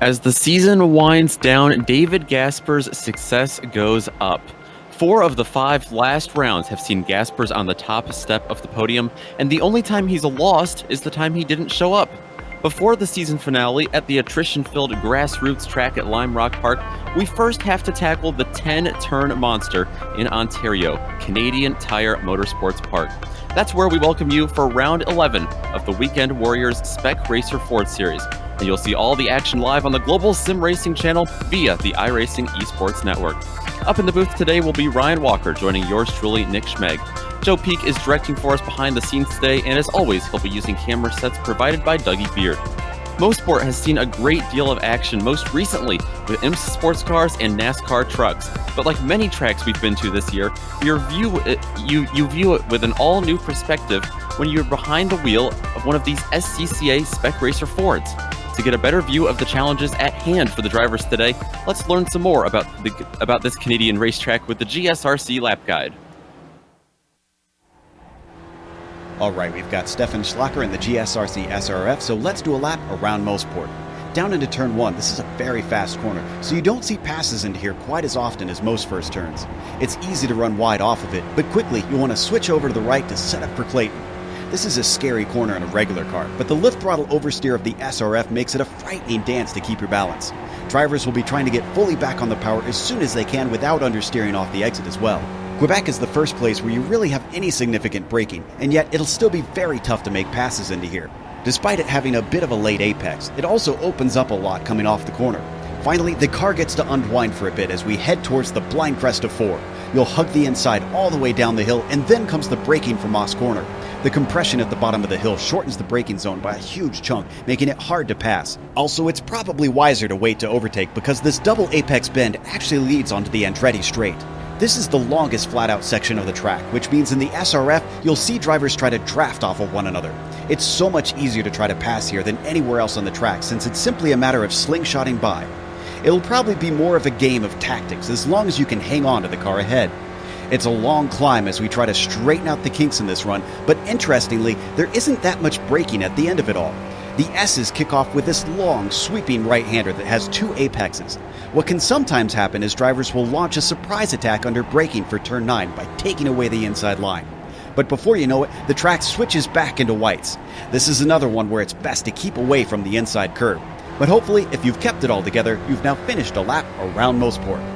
As the season winds down, David Gaspar's success goes up. 4 of the 5 last rounds have seen Gaspars on the top step of the podium, and the only time he's lost is the time he didn't show up. Before the season finale at the attrition-filled grassroots track at Lime Rock Park, we first have to tackle the 10-turn monster in Ontario, Canadian Tire Motorsports Park. That's where we welcome you for round 11 of the Weekend Warriors Spec Racer Ford Series. And you'll see all the action live on the Global Sim Racing channel via the iRacing Esports Network. Up in the booth today will be Ryan Walker, joining yours truly, Nick Schmeg. Joe Peak is directing for us behind the scenes today, and as always, he'll be using camera sets provided by Dougie Beard. Motorsport has seen a great deal of action, most recently with IMSA sports cars and NASCAR trucks. But like many tracks we've been to this year, you view it with an all-new perspective when you're behind the wheel of one of these SCCA Spec Racer Fords. To get a better view of the challenges at hand for the drivers today, let's learn some more about this Canadian racetrack with the GSRC Lap Guide. All right, we've got Stefan Schlacker in the GSRC SRF, so let's do a lap around Motorsport. Down into turn 1, this is a very fast corner, so you don't see passes into here quite as often as most first turns. It's easy to run wide off of it, but quickly you want to switch over to the right to set up for Clayton. This is a scary corner in a regular car, but the lift throttle oversteer of the SRF makes it a frightening dance to keep your balance. Drivers will be trying to get fully back on the power as soon as they can without understeering off the exit as well. Quebec is the first place where you really have any significant braking, and yet it'll still be very tough to make passes into here. Despite it having a bit of a late apex, it also opens up a lot coming off the corner. Finally, the car gets to unwind for a bit as we head towards the blind crest of 4. You'll hug the inside all the way down the hill, and then comes the braking from Moss Corner. The compression at the bottom of the hill shortens the braking zone by a huge chunk, making it hard to pass. Also, it's probably wiser to wait to overtake because this double apex bend actually leads onto the Andretti straight. This is the longest flat-out section of the track, which means in the SRF, you'll see drivers try to draft off of one another. It's so much easier to try to pass here than anywhere else on the track since it's simply a matter of slingshotting by. It'll probably be more of a game of tactics as long as you can hang on to the car ahead. It's a long climb as we try to straighten out the kinks in this run, but interestingly, there isn't that much braking at the end of it all. The S's kick off with this long, sweeping right-hander that has 2 apexes. What can sometimes happen is drivers will launch a surprise attack under braking for turn 9 by taking away the inside line. But before you know it, the track switches back into whites. This is another one where it's best to keep away from the inside curve. But hopefully, if you've kept it all together, you've now finished a lap around Motorsport.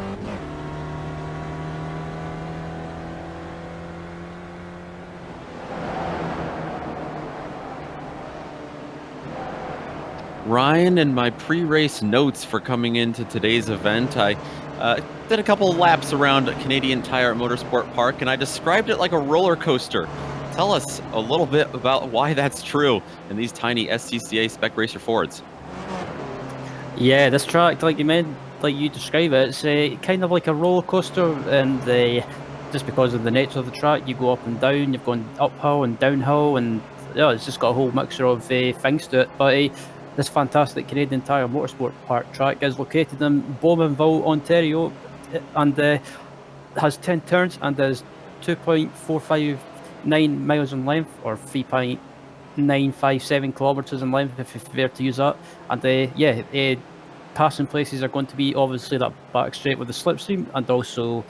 Ryan, in my pre-race notes for coming into today's event, I did a couple laps around Canadian Tire Motorsport Park, and I described it like a roller coaster. Tell us a little bit about why that's true in these tiny SCCA Spec Racer Fords. Yeah, this track, like you describe it, it's kind of like a roller coaster, and just because of the nature of the track, you go up and down, you've gone uphill and downhill, and yeah, it's just got a whole mixture of things to it. But this fantastic Canadian Tire Motorsport Park track is located in Bowmanville, Ontario, and has 10 turns and is 2.459 miles in length, or 3.957 kilometers in length if you prefer to use that. And passing places are going to be obviously that back straight with the slipstream, and also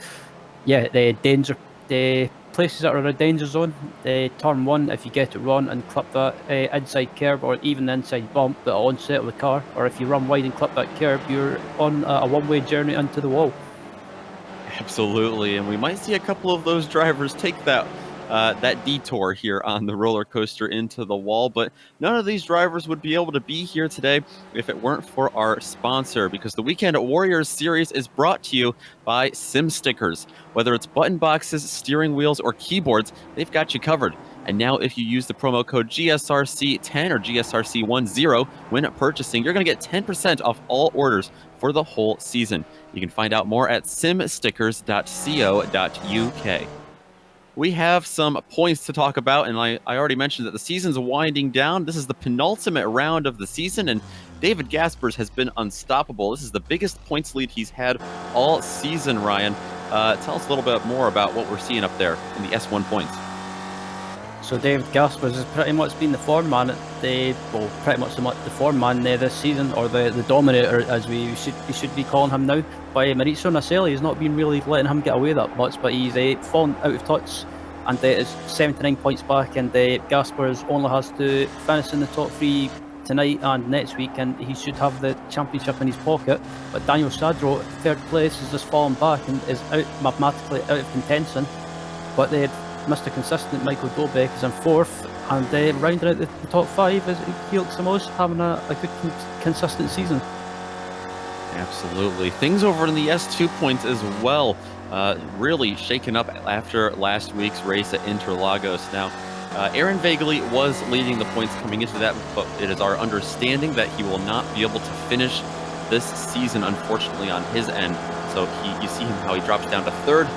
the places that are in a danger zone. Turn 1, if you get it wrong and clip that inside curb or even the inside bump at the onset of the car, or if you run wide and clip that curb, you're on a one-way journey into the wall. Absolutely, and we might see a couple of those drivers take that detour here on the roller coaster into the wall, but none of these drivers would be able to be here today if it weren't for our sponsor, because the Weekend Warriors series is brought to you by Sim Stickers. Whether it's button boxes, steering wheels, or keyboards, they've got you covered. And now if you use the promo code GSRC10 or GSRC10 when purchasing, you're going to get 10% off all orders for the whole season. You can find out more at simstickers.co.uk. We have some points to talk about, and I already mentioned that the season's winding down. This is the penultimate round of the season, and David Gaspars has been unstoppable. This is the biggest points lead he's had all season, Ryan. Tell us a little bit more about what we're seeing up there in the S1 points. So David Gaspar has pretty much been the form man at pretty much the form man this season, or the dominator as we should be calling him now. By Mauricio Nacelles, he's not been really letting him get away that much, but he's fallen out of touch, and is 79 points back. And Gaspar's only has to finish in the top 3 tonight and next week, and he should have the championship in his pocket. But Daniel Sadro, third place, has just fallen back and is mathematically out of contention. But Mr. Consistent Michael Dobek is in 4th, and rounding out the top 5 is Felix Samos, having a good consistent season. Absolutely. Things over in the S2 points as well, really shaken up after last week's race at Interlagos. Now, Aaron Vagley was leading the points coming into that, but it is our understanding that he will not be able to finish this season, unfortunately, on his end. So you see him how he drops down to 3rd.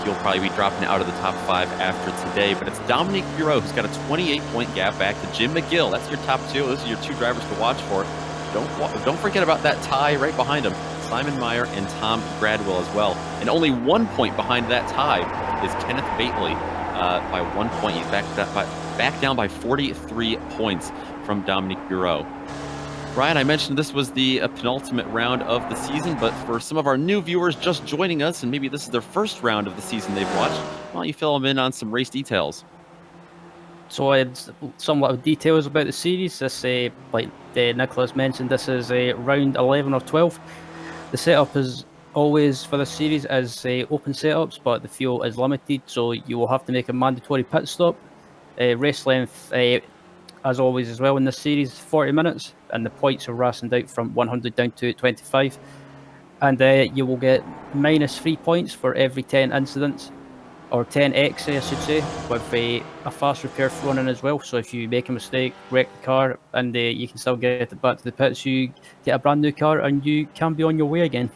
He'll probably be dropping out of the top 5 after today, but it's Dominique Bureau who's got a 28-point gap back to Jim McGill. That's your top 2. Those are your 2 drivers to watch for. Don't forget about that tie right behind him, Simon Meyer and Tom Gradwell as well. And only 1 point behind that tie is Kenneth Bately. By 1 point, he's back down by 43 points from Dominique Bureau. Ryan, I mentioned this was the penultimate round of the season, but for some of our new viewers just joining us, and maybe this is their first round of the season they've watched, why don't you fill them in on some race details? So I had somewhat of details about the series. This, like Nicholas mentioned, this is round 11 of 12. The setup is always for the series is open setups, but the fuel is limited, so you will have to make a mandatory pit stop. Race length, as always as well in this series, 40 minutes, and the points are rationed out from 100 down to 25. And you will get -3 points for every 10 incidents, or 10x, I should say, with a fast repair thrown in as well. So if you make a mistake, wreck the car, and you can still get it back to the pits, you get a brand new car and you can be on your way again.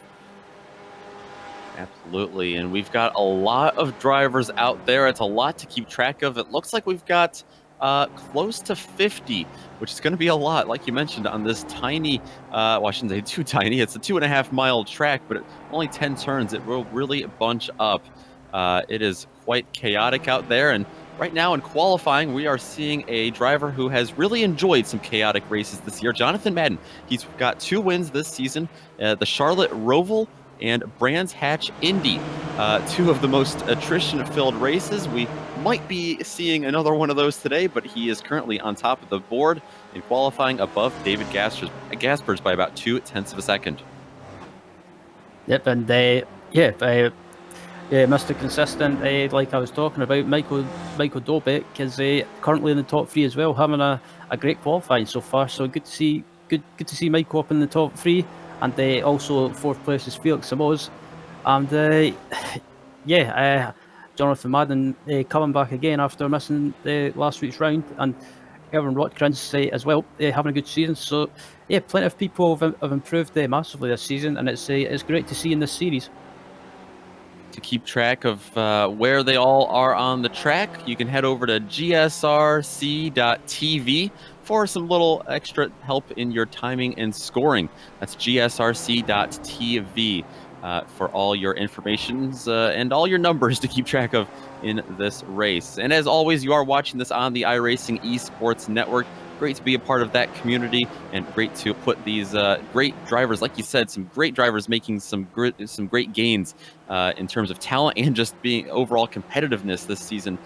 Absolutely, and we've got a lot of drivers out there. It's a lot to keep track of. It looks like we've got close to 50, which is going to be a lot, like you mentioned, on this tiny, well, I shouldn't say too tiny. It's a 2.5 mile track, but only 10 turns. It will really bunch up. It is quite chaotic out there, and right now in qualifying, we are seeing a driver who has really enjoyed some chaotic races this year, Jonathan Madden. He's got 2 wins this season, the Charlotte Roval and Brands Hatch Indy, 2 of the most attrition-filled races. We might be seeing another one of those today, but he is currently on top of the board in qualifying above David Gaspar's by about 0.2 of a second. Yep, and Mr. Consistent, like I was talking about, Michael Dobek is currently in the top 3 as well, having a great qualifying so far. So good to see Michael up in the top 3. And also 4th place is Felix Samos. And Jonathan Madden coming back again after missing last week's round. And Erwin Rotkrantz as well, having a good season. So yeah, plenty of people have improved massively this season, and it's great to see in this series. To keep track of where they all are on the track, you can head over to gsrc.tv for some little extra help in your timing and scoring. That's gsrc.tv for all your informations and all your numbers to keep track of in this race. And as always, you are watching this on the iRacing Esports Network. Great to be a part of that community, and great to put these great drivers, like you said, some great drivers making some great gains in terms of talent and just being overall competitiveness this season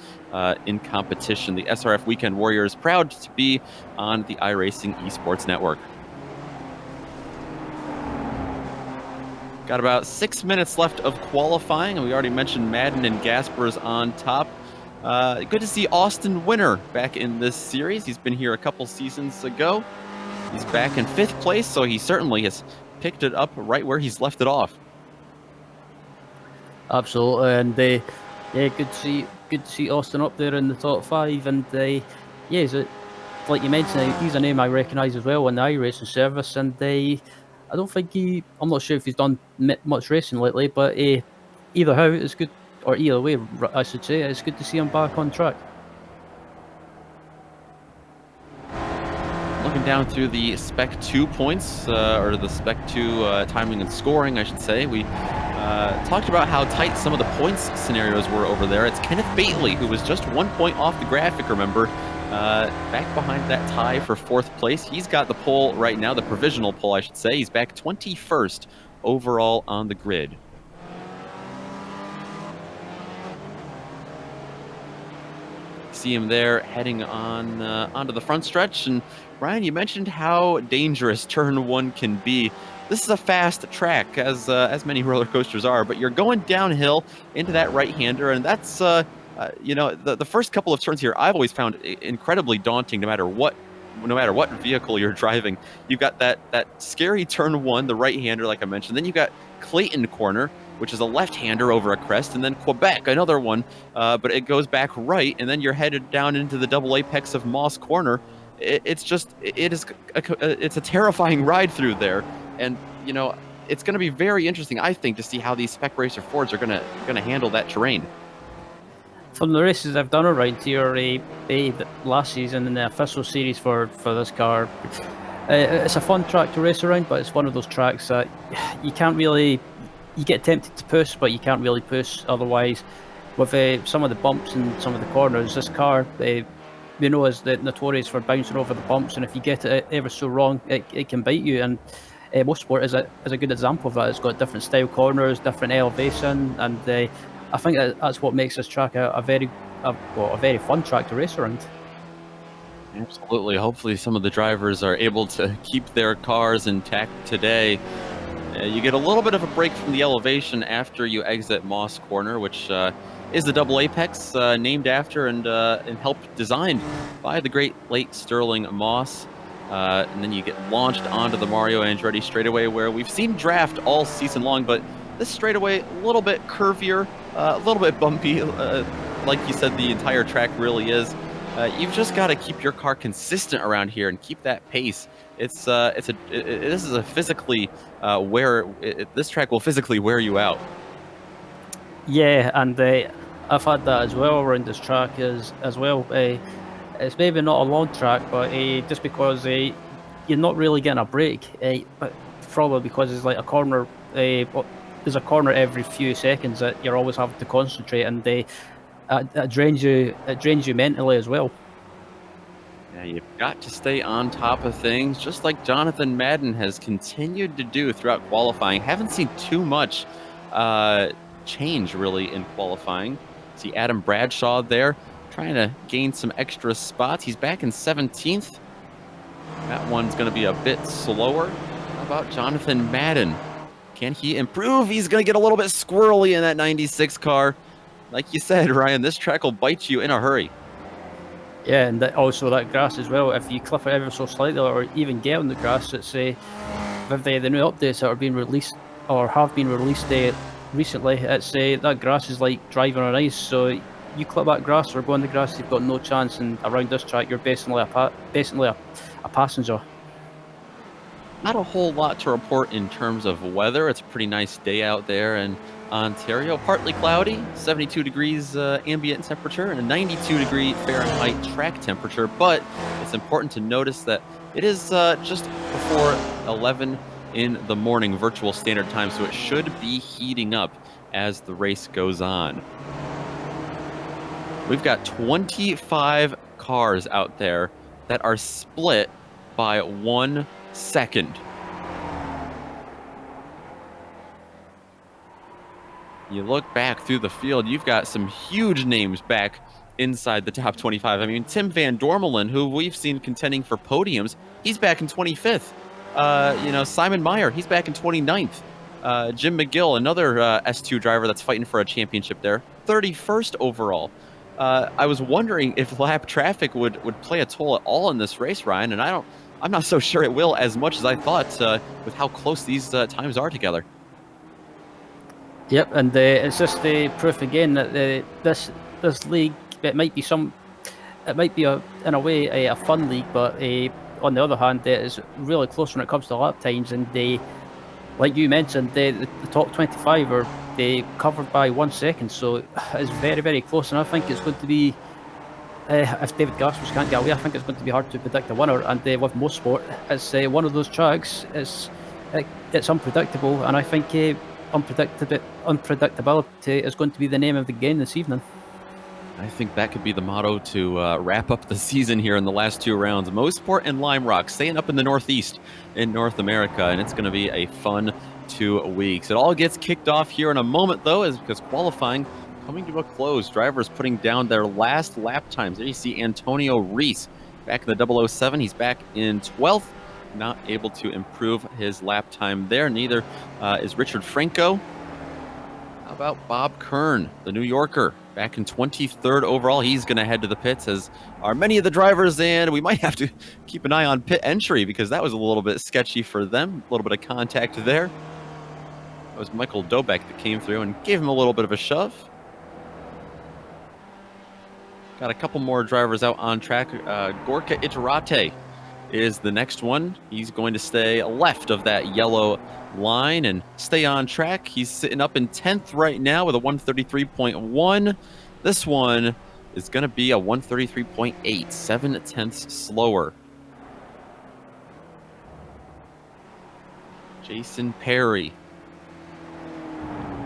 in competition. The SRF Weekend Warriors proud to be on the iRacing Esports Network. Got about 6 minutes left of qualifying, and we already mentioned Madden and Gaspar's on top. Good to see Austin Winter back in this series. He's been here a couple seasons ago. He's back in 5th place, so he certainly has picked it up right where he's left it off. Absolutely, and good to see Austin up there in the top 5. And like you mentioned, he's a name I recognise as well in the iRacing service. And I don't think I'm not sure if he's done much racing lately, but either how, it's good. Or either way, I should say, it's good to see him back on track. Looking down through the Spec 2 points, or the Spec 2 timing and scoring, I should say, we Talked about how tight some of the points scenarios were over there. It's Kenneth Bately, who was just 1 point off the graphic, remember, back behind that tie for 4th place. He's got the pole right now, the provisional pole, I should say. He's back 21st overall on the grid. See him there heading on onto the front stretch. And Ryan, you mentioned how dangerous turn 1 can be. This is a fast track, as many roller coasters are, but you're going downhill into that right-hander, and that's you know, the first couple of turns here I've always found incredibly daunting, no matter what vehicle you're driving. You've got that scary turn 1, the right-hander, like I mentioned. Then you've got Clayton Corner, which is a left-hander over a crest, and then Quebec, another one, but it goes back right, and then you're headed down into the double apex of Moss Corner. It's a terrifying ride through there, and you know, it's going to be very interesting, I think, to see how these Spec Racer Fords are going to handle that terrain. From the races I've done around here, last season in the official series for this car, it's a fun track to race around, but it's one of those tracks that you can't really. You get tempted to push, but you can't really push otherwise. With some of the bumps and some of the corners, this car, you know, is notorious for bouncing over the bumps, and if you get it ever so wrong, it can bite you. And Motorsport is a good example of that. It's got different style corners, different elevation, and I think that's what makes this track a very fun track to race around. Absolutely. Hopefully some of the drivers are able to keep their cars intact today. You get a little bit of a break from the elevation after you exit Moss Corner, which is the double apex named after and helped designed by the great late Sterling Moss. And then you get launched onto the Mario Andretti straightaway, where we've seen draft all season long, but this straightaway a little bit curvier, a little bit bumpy. Like you said, the entire track really is. You've just got to keep your car consistent around here and keep that pace. This is a physically this track will physically wear you out. Yeah, and I've had that as well around this track as well. It's maybe not a long track, but just because you're not really getting a break, but probably because it's like a corner. There's a corner every few seconds that you're always having to concentrate, and it drains you mentally as well. Yeah, you've got to stay on top of things, just like Jonathan Madden has continued to do throughout qualifying. Haven't seen too much change, really, in qualifying. See Adam Bradshaw there, trying to gain some extra spots. He's back in 17th. That one's going to be a bit slower. How about Jonathan Madden? Can he improve? He's going to get a little bit squirrely in that 96 car. Like you said, Ryan, this track will bite you in a hurry. Yeah, and also that grass as well. If you clip it ever so slightly, or even get on the grass, it's with the new updates that are being released or have been released recently. It's that grass is like driving on ice. So you clip that grass or go on the grass, you've got no chance. And around this track, you're basically a passenger. Not a whole lot to report in terms of weather. It's a pretty nice day out there in Ontario. Partly cloudy, 72 degrees ambient temperature, and a 92-degree Fahrenheit track temperature. But it's important to notice that it is just before 11 in the morning virtual standard time, so it should be heating up as the race goes on. We've got 25 cars out there that are split by 1 second. You look back through the field, you've got some huge names back inside the top 25. I mean, Tim Van Dormelen, who we've seen contending for podiums, he's back in 25th. You know, Simon Meyer, he's back in 29th. Jim McGill, another S2 driver that's fighting for a championship there, 31st overall. I was wondering if lap traffic would play a toll at all in this race, Ryan, and I'm not so sure it will as much as I thought with how close these times are together. Yep, and it's just the proof again that this league, it might be in a way a fun league, but on the other hand, it is really close when it comes to lap times. And like you mentioned, the top 25 are covered by 1 second, so it's very, very close. And I think it's going to be, if David Gaspar can't get away, I think it's going to be hard to predict a winner. And with Motorsport, it's one of those tracks. It's unpredictable, and I think unpredictability is going to be the name of the game this evening. I think that could be the motto to wrap up the season here in the last 2 rounds. Motorsport and Lime Rock staying up in the Northeast in North America, and it's going to be a fun 2 weeks. It all gets kicked off here in a moment, though, because qualifying coming to a close. Drivers putting down their last lap times. There you see Antonio Reese back in the 007. He's back in 12th, not able to improve his lap time there. Neither is Richard Franco. How about Bob Kern, the New Yorker, back in 23rd overall? He's going to head to the pits, as are many of the drivers, and we might have to keep an eye on pit entry because that was a little bit sketchy for them. A little bit of contact there. That was Michael Dobek that came through and gave him a little bit of a shove. Got a couple more drivers out on track. Gorka Iturrate is the next one. He's going to stay left of that yellow line and stay on track. He's sitting up in 10th right now with a 133.1. This one is going to be a 133.8, 7/10 slower. Jason Perry,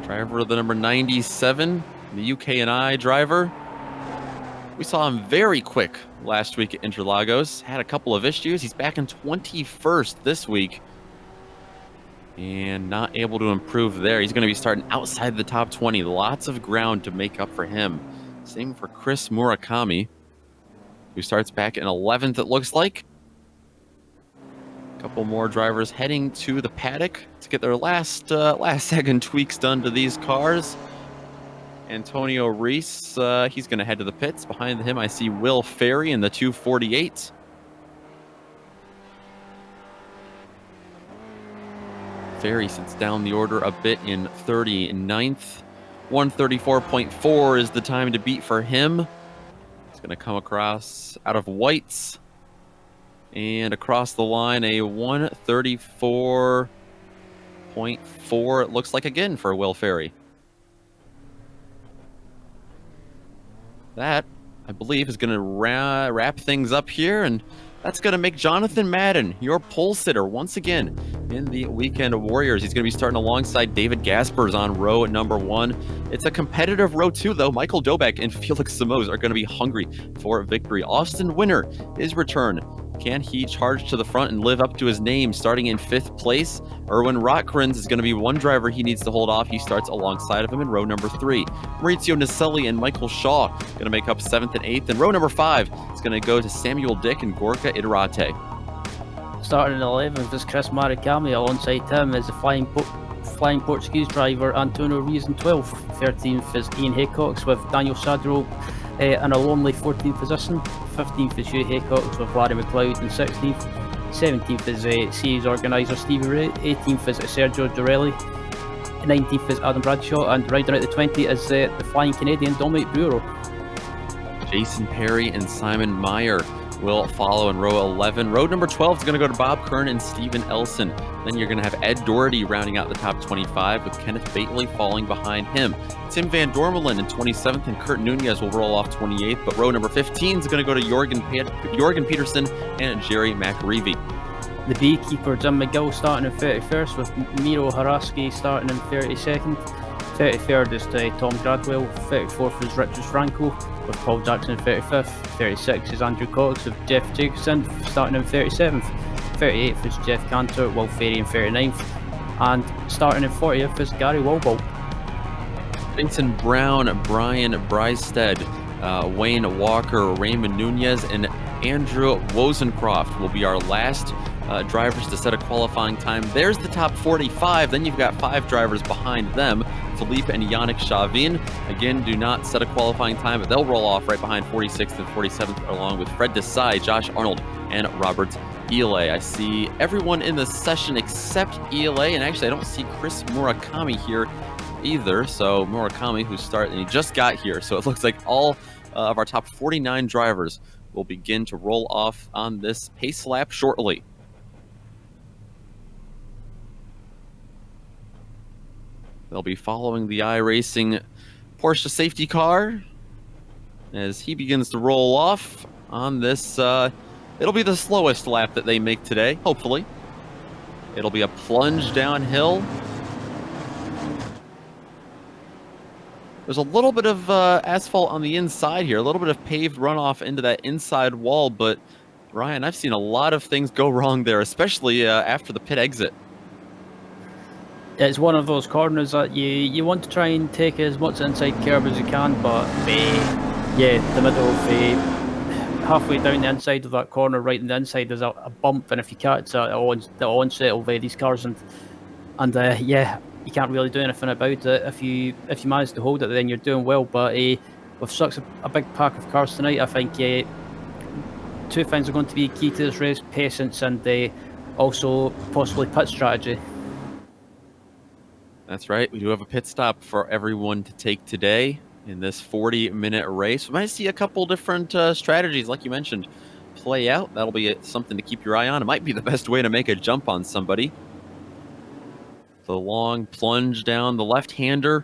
driver of the number 97, the UK&I driver. We saw him very quick last week at Interlagos. Had a couple of issues. He's back in 21st this week and not able to improve there. He's going to be starting outside the top 20. Lots of ground to make up for him. Same for Chris Murakami, who starts back in 11th, it looks like. A couple more drivers heading to the paddock to get their last second tweaks done to these cars. Antonio Reese, he's going to head to the pits. Behind him, I see Will Ferry in the 248. Ferry sits down the order a bit in 39th. 134.4 is the time to beat for him. He's going to come across out of whites and across the line a 134.4, it looks like, again for Will Ferry. That, I believe, is going to wrap things up here, and that's going to make Jonathan Madden your pole sitter once again in the Weekend Warriors. He's going to be starting alongside David Gaspars on row number 1. It's a competitive row 2, though. Michael Dobek and Felix Simoes are going to be hungry for victory. Austin Winner, his return. Can he charge to the front and live up to his name, starting in 5th place? Erwin Rotkrins is going to be one driver he needs to hold off. He starts alongside of him in row number 3. Maurizio Nacelles and Michael Shaw going to make up 7th and 8th. And row number 5 is going to go to Samuel Dick and Gorka Iturrate. Starting in 11th is Chris Murakami. Alongside him is the flying Portuguese driver Antonio Reis in 12th. 13th is Ian Haycox with Daniel Sadro in a lonely 14th position. 15th is Hugh Haycox with Larry McLeod in 16th. 17th is series organiser Stevie Ray. 18th is Sergio Dorelli. 19th is Adam Bradshaw. And rounding out the 20 is the flying Canadian Dominic Bureau. Jason Perry and Simon Meyer will follow in row 11. Row number 12 is going to go to Bob Kern and Stephen Elson. Then you're going to have Ed Doherty rounding out the top 25 with Kenneth Bately falling behind him. Tim Van Dormelen in 27th and Kurt Nunez will roll off 28th, but row number 15 is going to go to Jorgen Peterson and Jerry McReevy. The beekeeper Jim McGill starting in 31st with Miro Haraski starting in 32nd. 33rd is Tom Gradwell. 34th is Richard Franco with Paul Jackson in 35th. 36th is Andrew Cox with Jeff Jacobson starting in 37th. 38th is Jeff Cantor, Will Ferry in 39th. And starting in 40th is Gary Walball. Vincent Brown, Brian Breisted, Wayne Walker, Raymond Nunez, and Andrew Wozencroft will be our last drivers to set a qualifying time. There's the top 45. Then you've got 5 drivers behind them. Philippe and Yannick Chavin, again, do not set a qualifying time, but they'll roll off right behind 46th and 47th, along with Fred Desai, Josh Arnold, and Robert Ela. I see everyone in the session except Ela, and actually I don't see Chris Murakami here either. So Murakami, he just got here, so it looks like all of our top 49 drivers will begin to roll off on this pace lap shortly. They'll be following the iRacing Porsche safety car as he begins to roll off on this. It'll be the slowest lap that they make today, hopefully. It'll be a plunge downhill. There's a little bit of asphalt on the inside here, a little bit of paved runoff into that inside wall, but Ryan, I've seen a lot of things go wrong there, especially after the pit exit. It's one of those corners that you want to try and take as much inside curb as you can, but yeah, the middle of halfway down the inside of that corner, right on the inside, there's a bump, and if you catch the onset of these cars, and yeah, you can't really do anything about it. If you manage to hold it, then you're doing well. But with such a big pack of cars tonight, I think two things are going to be key to this race: patience and also possibly pit strategy. That's right. We do have a pit stop for everyone to take today in this 40-minute race. We might see a couple different strategies, like you mentioned, play out. That'll be something to keep your eye on. It might be the best way to make a jump on somebody. The long plunge down the left-hander,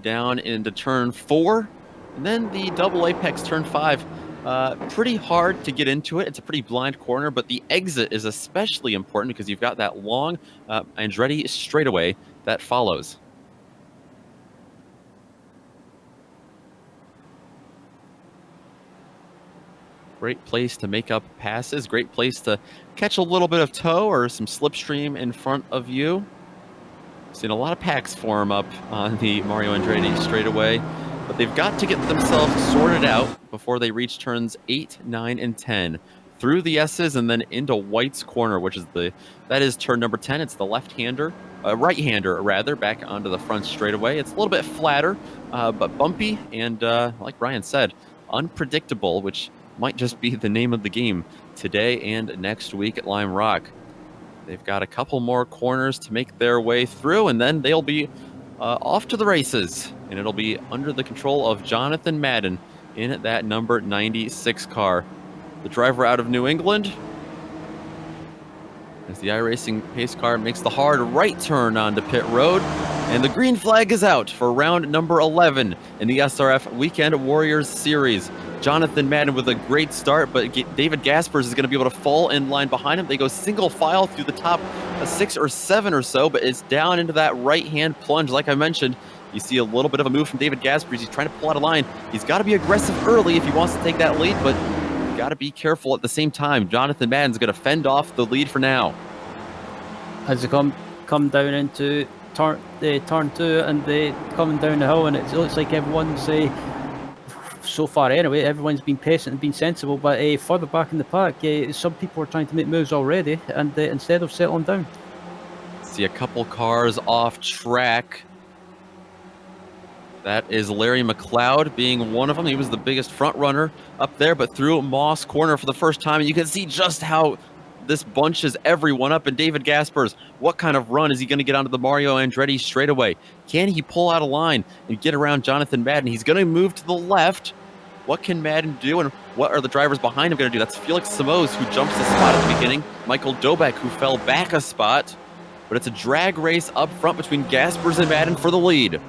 down into turn 4, and then the double apex turn 5. Pretty hard to get into it. It's a pretty blind corner, but the exit is especially important because you've got that long Andretti straightaway that follows. Great place to make up passes. Great place to catch a little bit of tow or some slipstream in front of you. Seen a lot of packs form up on the Mario Andretti straightaway, but they've got to get themselves sorted out before they reach turns 8, 9, and 10. Through the S's and then into White's corner, which is that is turn number 10. It's the left-hander, right-hander rather, back onto the front straightaway. It's a little bit flatter, but bumpy and, like Brian said, unpredictable, which might just be the name of the game today and next week at Lime Rock. They've got a couple more corners to make their way through, and then they'll be off to the races, and it'll be under the control of Jonathan Madden in that number 96 car. The driver out of New England, as the iRacing pace car makes the hard right turn onto pit road, and the green flag is out for round number 11 in the SRF Weekend Warriors Series. Jonathan Madden with a great start, but David Gaspar is going to be able to fall in line behind him. They go single file through the top 6 or 7 or so, but it's down into that right-hand plunge. Like I mentioned, you see a little bit of a move from David Gaspar. He's trying to pull out a line. He's got to be aggressive early if he wants to take that lead, but you got to be careful at the same time. Jonathan Madden's going to fend off the lead for now. As they come down into turn 2, and they coming down the hill, and it looks like everyone's so far anyway, everyone's been patient and been sensible, but further back in the pack, some people are trying to make moves already, and instead of settling down. See a couple cars off track. That is Larry McLeod being one of them. He was the biggest front runner up there, but through Moss Corner for the first time, and you can see just how this bunches everyone up. And David Gaspar's, what kind of run is he going to get onto the Mario Andretti straightaway? Can he pull out a line and get around Jonathan Madden? He's going to move to the left. What can Madden do, and what are the drivers behind him going to do? That's Felix Simoes, who jumps a spot at the beginning. Michael Dobek, who fell back a spot. But it's a drag race up front between Gaspars and Madden for the lead.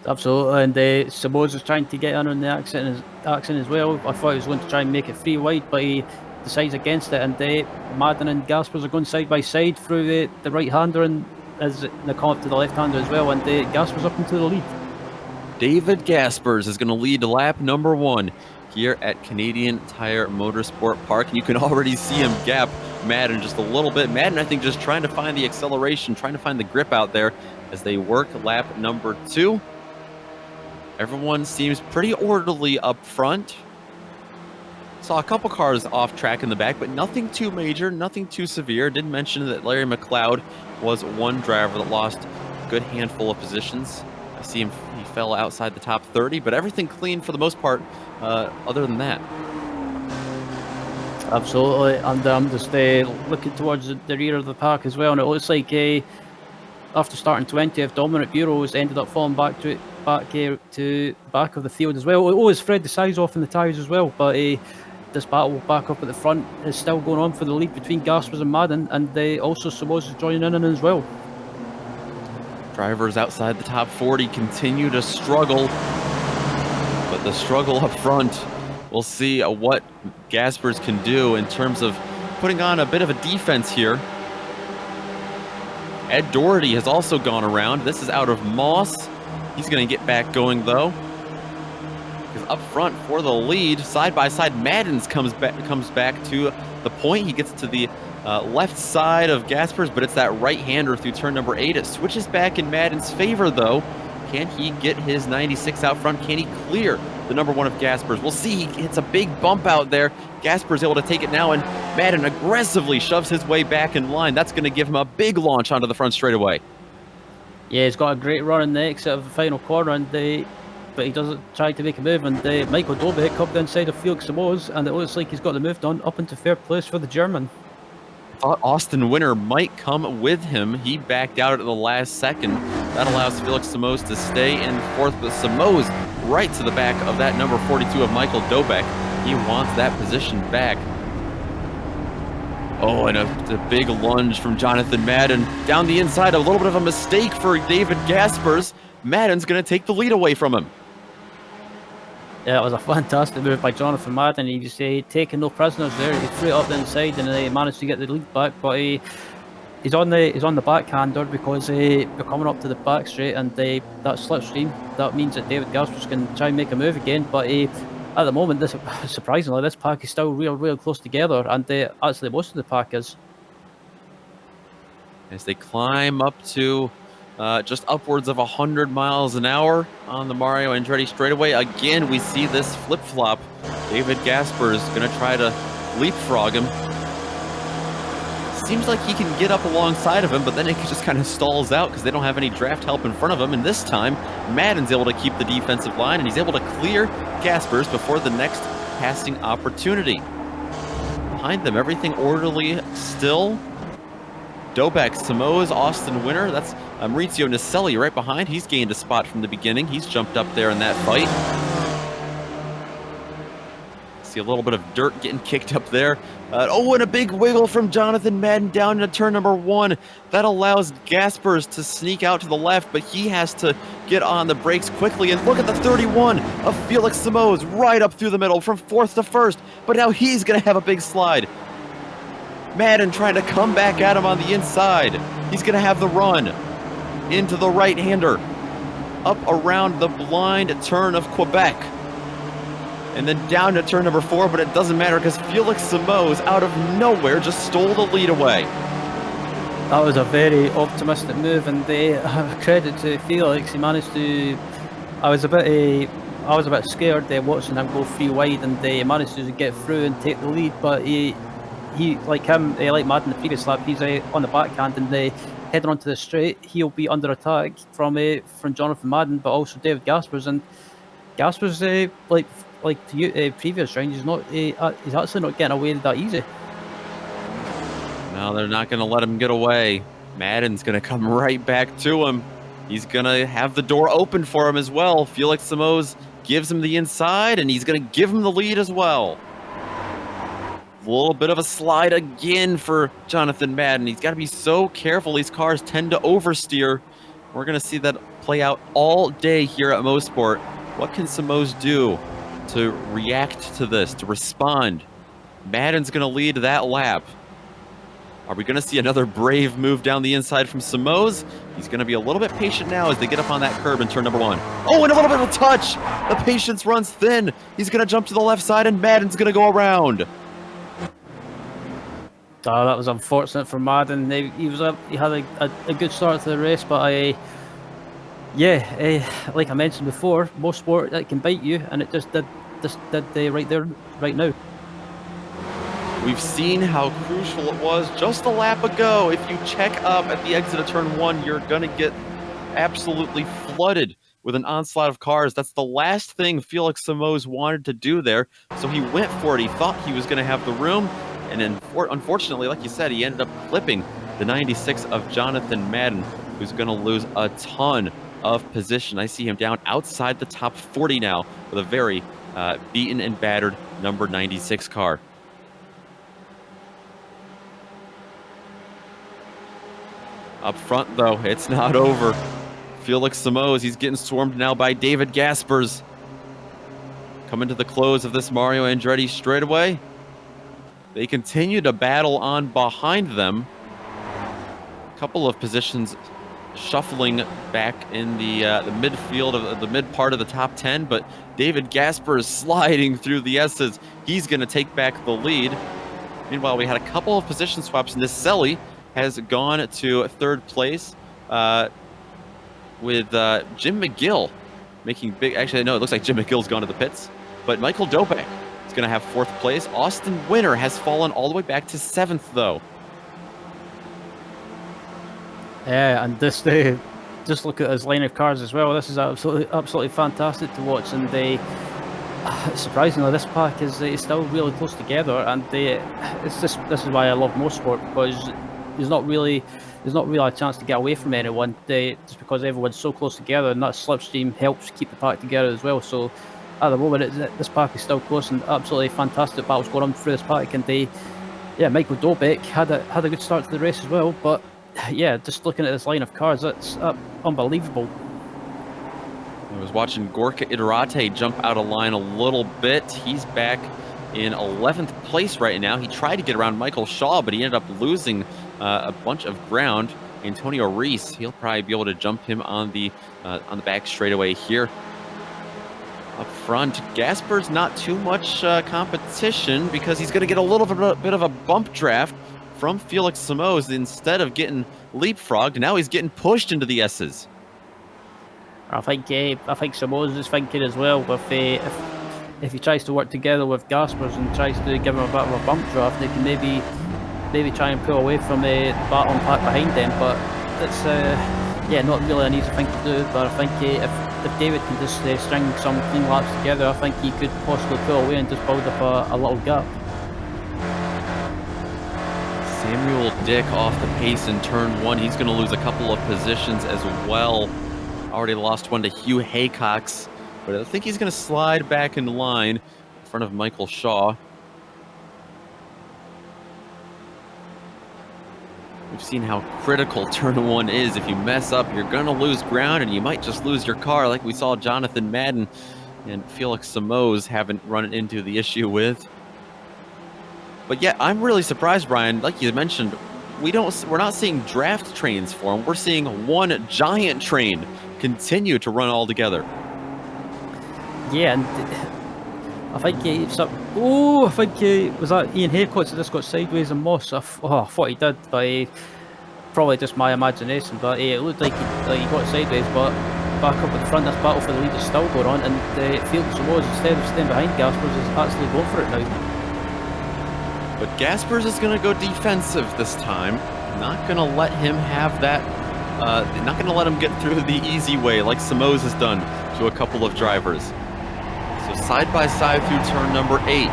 Absolutely, and Simoes was trying to get in on the accent as well. I thought he was going to try and make it free wide, but he decides against it, and Madden and Gaspars are going side by side through the right-hander, and as they come up to the left-hander as well, and Gaspars up into the lead. David Gaspars is going to lead lap number 1 here at Canadian Tire Motorsport Park, and you can already see him gap Madden just a little bit. Madden, I think, just trying to find the acceleration, trying to find the grip out there as they work lap number 2. Everyone seems pretty orderly up front. Saw a couple cars off track in the back, but nothing too major, nothing too severe. Did mention that Larry McLeod was one driver that lost a good handful of positions. I see him, he fell outside the top 30, but everything clean for the most part, other than that. Absolutely, and I'm just looking towards the rear of the pack as well, and it looks like after starting 20th, Dominic Bureau's ended up falling back to the back of the field as well. Always Fred the size off in the tyres as well, but this battle back up at the front is still going on for the lead between Gaspars and Madden, and also Simoes is joining in as well. Drivers outside the top 40 continue to struggle, but the struggle up front, we'll see what Gaspars can do in terms of putting on a bit of a defense here. Ed Doherty has also gone around. This is out of Moss. He's going to get back going, though. Because up front for the lead, side by side, Madden's comes back to the point. He gets to the left side of Gaspar's, but it's that right-hander through turn number 8. It switches back in Madden's favor, though. Can he get his 96 out front? Can he clear the number 1 of Gaspar's? We'll see. He hits a big bump out there. Gaspar's able to take it now, and Madden aggressively shoves his way back in line. That's going to give him a big launch onto the front straightaway. Yeah, he's got a great run in the exit of the final corner, and but he doesn't try to make a move. And Michael Dobek up the inside of Felix Simoes, and it looks like he's got the move done up into third place for the German. Thought Austin Winter might come with him. He backed out at the last second. That allows Felix Simoes to stay in fourth, but Simoes right to the back of that number 42 of Michael Dobek. He wants that position back. Oh, and a big lunge from Jonathan Madden. Down the inside, a little bit of a mistake for David Gaspars. Madden's going to take the lead away from him. Yeah, it was a fantastic move by Jonathan Madden. He just taking no prisoners there. He threw it up the inside and he managed to get the lead back. But he's on the backhander because they're coming up to the back straight, and that slipstream, that means that David Gaspar can try and make a move again. But at the moment, surprisingly, this pack is still real close together, and actually most of the pack is. As they climb up to just upwards of 100 miles an hour on the Mario Andretti straightaway. Again, we see this flip-flop. David Gaspar is going to try to leapfrog him. Seems like he can get up alongside of him, but then it just kind of stalls out because they don't have any draft help in front of him. And this time, Madden's able to keep the defensive line, and he's able to clear Gaspars before the next passing opportunity. Behind them, everything orderly still. Dobek, Simoes, Austin Winter. That's Mauricio Nacelles right behind. He's gained a spot from the beginning. He's jumped up there in that fight. See a little bit of dirt getting kicked up there. Oh, and a big wiggle from Jonathan Madden down into turn number 1. That allows Gaspars to sneak out to the left, but he has to get on the brakes quickly. And look at the 31 of Felix Simoes right up through the middle from 4th to 1st. But now he's going to have a big slide. Madden trying to come back at him on the inside. He's going to have the run into the right-hander. Up around the blind turn of Quebec. And then down to turn number 4, but it doesn't matter because Felix Simoes, out of nowhere, just stole the lead away. That was a very optimistic move, and credit to Felix. He managed to. I was a bit scared watching him go 3 wide, and he managed to get through and take the lead. But he like Madden the previous lap, he's on the backhand, and heading onto the straight, he'll be under attack from Jonathan Madden, but also David Gaspars. And Gaspars, like to you, previous round, he's actually not getting away that easy. No, they're not going to let him get away. Madden's going to come right back to him. He's going to have the door open for him as well. Felix Simoes gives him the inside, and he's going to give him the lead as well. A little bit of a slide again for Jonathan Madden. He's got to be so careful. These cars tend to oversteer. We're going to see that play out all day here at Motorsport. What can Simoes do to react to this, to respond? Madden's going to lead that lap. Are we going to see another brave move down the inside from Simoes? He's going to be a little bit patient now as they get up on that curb in turn number 1. Oh, and a little bit of a touch. The patience runs thin. He's going to jump to the left side, and Madden's going to go around. Oh, that was unfortunate for Madden. He had a good start to the race, but like I mentioned before, Motorsport, it can bite you, and it just did right there, right now. We've seen how crucial it was just a lap ago. If you check up at the exit of turn 1, you're going to get absolutely flooded with an onslaught of cars. That's the last thing Felix Simoes wanted to do there, so he went for it. He thought he was going to have the room, and then unfortunately, like you said, he ended up clipping the 96 of Jonathan Madden, who's going to lose a ton of position. I see him down outside the top 40 now with a very beaten and battered number 96 car. Up front, though, it's not over. Felix Simoes, he's getting swarmed now by David Gaspars. Coming to the close of this Mario Andretti straightaway. They continue to battle on behind them. couple of positions shuffling back in the midfield of the mid part of the top 10, but David Gaspar is sliding through the S's. He's going to take back the lead. Meanwhile, we had a couple of position swaps. Nacelles has gone to third place with Jim McGill making big. Actually, no, it looks like Jim McGill's gone to the pits, but Michael Dobek is going to have fourth place. Austin Winter has fallen all the way back to seventh, though. Yeah, and this just look at his line of cars as well. This is absolutely fantastic to watch, and surprisingly, this pack is still really close together, and this is why I love Motorsport, because there's not really a chance to get away from anyone, just because everyone's so close together, and that slipstream helps keep the pack together as well. So at the moment, this pack is still close, and absolutely fantastic battles going on through this pack. And Michael Dobek had a good start to the race as well, but yeah, just looking at this line of cars, it's unbelievable. I was watching Gorka Idirate jump out of line a little bit. He's back in 11th place right now. He tried to get around Michael Shaw, but he ended up losing a bunch of ground. Antonio Reese, he'll probably be able to jump him on the back straightaway here. Up front, Gaspar's not too much competition, because he's going to get a little bit of a bump draft from Felix Samos. Instead of getting leapfrogged, now he's getting pushed into the S's. I think Samos is thinking as well, if he tries to work together with Gaspars and tries to give him a bit of a bump draft, they can maybe try and pull away from the baton pack behind them. But it's not really an easy thing to do. But I think if David can just string some clean laps together, I think he could possibly pull away and just build up a little gap. Samuel Dick off the pace in turn one. He's going to lose a couple of positions as well. Already lost one to Hugh Haycox, but I think he's going to slide back in line in front of Michael Shaw. We've seen how critical turn one is. If you mess up, you're going to lose ground, and you might just lose your car, like we saw Jonathan Madden and Felix Samos haven't run into the issue with. But yeah, I'm really surprised, Brian. Like you mentioned, we're not seeing draft trains for him. We're seeing one giant train continue to run all together. Yeah, and I think was that Ian Haycox that just got sideways and Moss? I thought he did, but probably just my imagination. But it looked like he got sideways, but back up at the front, this battle for the lead is still going on, and Felix Samos, instead of staying behind Gaspars, is actually going for it now. But Gaspars is going to go defensive this time. Not going to let him have that. Not going to let him get through the easy way like Samos has done to a couple of drivers. So side by side through turn number 8.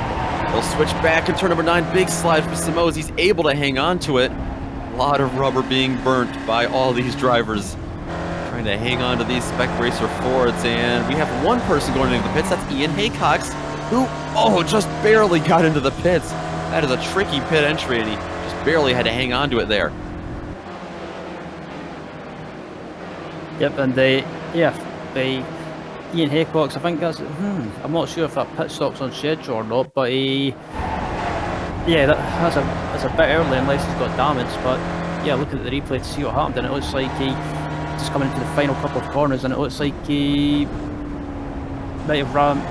They'll switch back in turn number 9. Big slide for Samos. He's able to hang on to it. A lot of rubber being burnt by all these drivers trying to hang on to these Spec Racer Fords. And we have one person going into the pits. That's Ian Haycox, who just barely got into the pits. That is a tricky pit entry, and he just barely had to hang on to it there. Yep, and Ian Haycox, I think that's. I'm not sure if that pit stop's on schedule or not, but that's a bit early unless he's got damage. But yeah, look at the replay to see what happened, and it looks like he just coming into the final couple of corners, and it looks like he might have ran.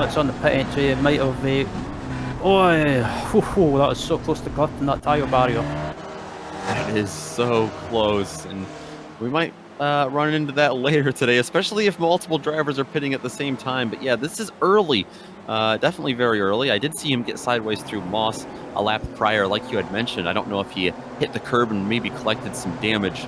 It's on the pit entry. It might have. That was so close to cutting that tyre barrier. That is so close, and we might run into that later today, especially if multiple drivers are pitting at the same time. But yeah, this is early, definitely very early. I did see him get sideways through Moss a lap prior, like you had mentioned. I don't know if he hit the curb and maybe collected some damage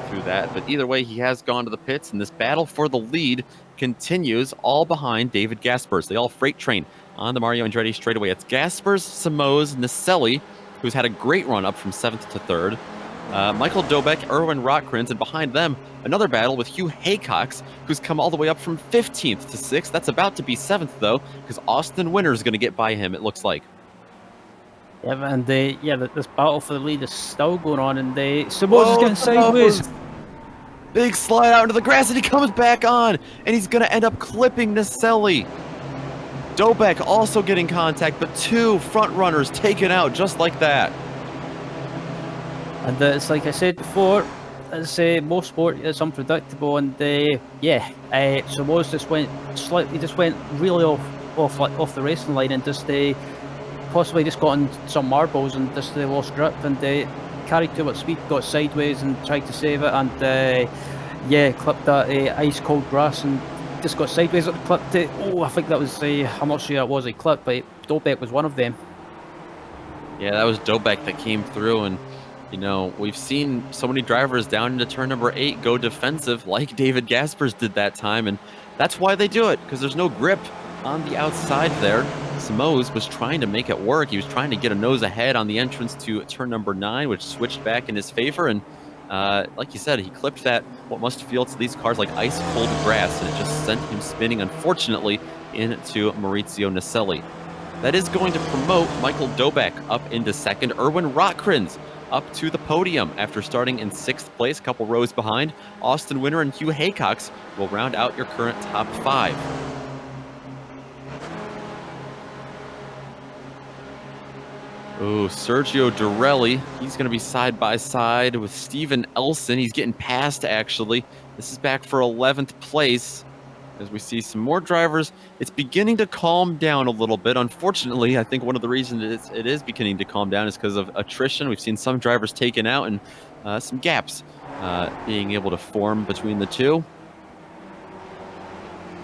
through that, but either way, he has gone to the pits, and this battle for the lead continues all behind David Gaspars. They all freight train on the Mario Andretti straightaway. It's Gaspars, Samos, Nacelles, who's had a great run up from 7th to 3rd. Michael Dobek, Erwin Rotkrins, and behind them, another battle with Hugh Haycox, who's come all the way up from 15th to 6th. That's about to be 7th, though, because Austin Winter's going to get by him, it looks like. Yeah, and this battle for the lead is still going on, and Samos is getting sideways. Big slide out into the grass, and he comes back on, and he's going to end up clipping Nacelles. Dobek also getting contact, but two front runners taken out just like that. And it's like I said before, it's Motorsport is unpredictable, and so Mo's just went really off the racing line, and just possibly just got on some marbles and just lost grip, and carried too much speed, got sideways and tried to save it, and clipped that ice cold grass and just got sideways at the clip. I think that was I'm not sure it was a clip, but Dobek was one of them. Yeah, that was Dobek that came through, and you know, we've seen so many drivers down into turn number 8 go defensive like David Gaspars did that time, and that's why they do it, because there's no grip on the outside there. Mose was trying to make it work. He was trying to get a nose ahead on the entrance to turn number 9, which switched back in his favor, and like you said, he clipped that, what must feel to these cars like ice cold grass, and it just sent him spinning, unfortunately, into Mauricio Nacelles. That is going to promote Michael Dobek up into second. Erwin Rotkranz up to the podium after starting in 6th place, a couple rows behind. Austin Winter and Hugh Haycox will round out your current top 5. Oh, Sergio Dorelli, he's going to be side by side with Steven Elson. He's getting past, actually. This is back for 11th place. As we see some more drivers, it's beginning to calm down a little bit. Unfortunately, I think one of the reasons it is beginning to calm down is because of attrition. We've seen some drivers taken out and some gaps being able to form between the two.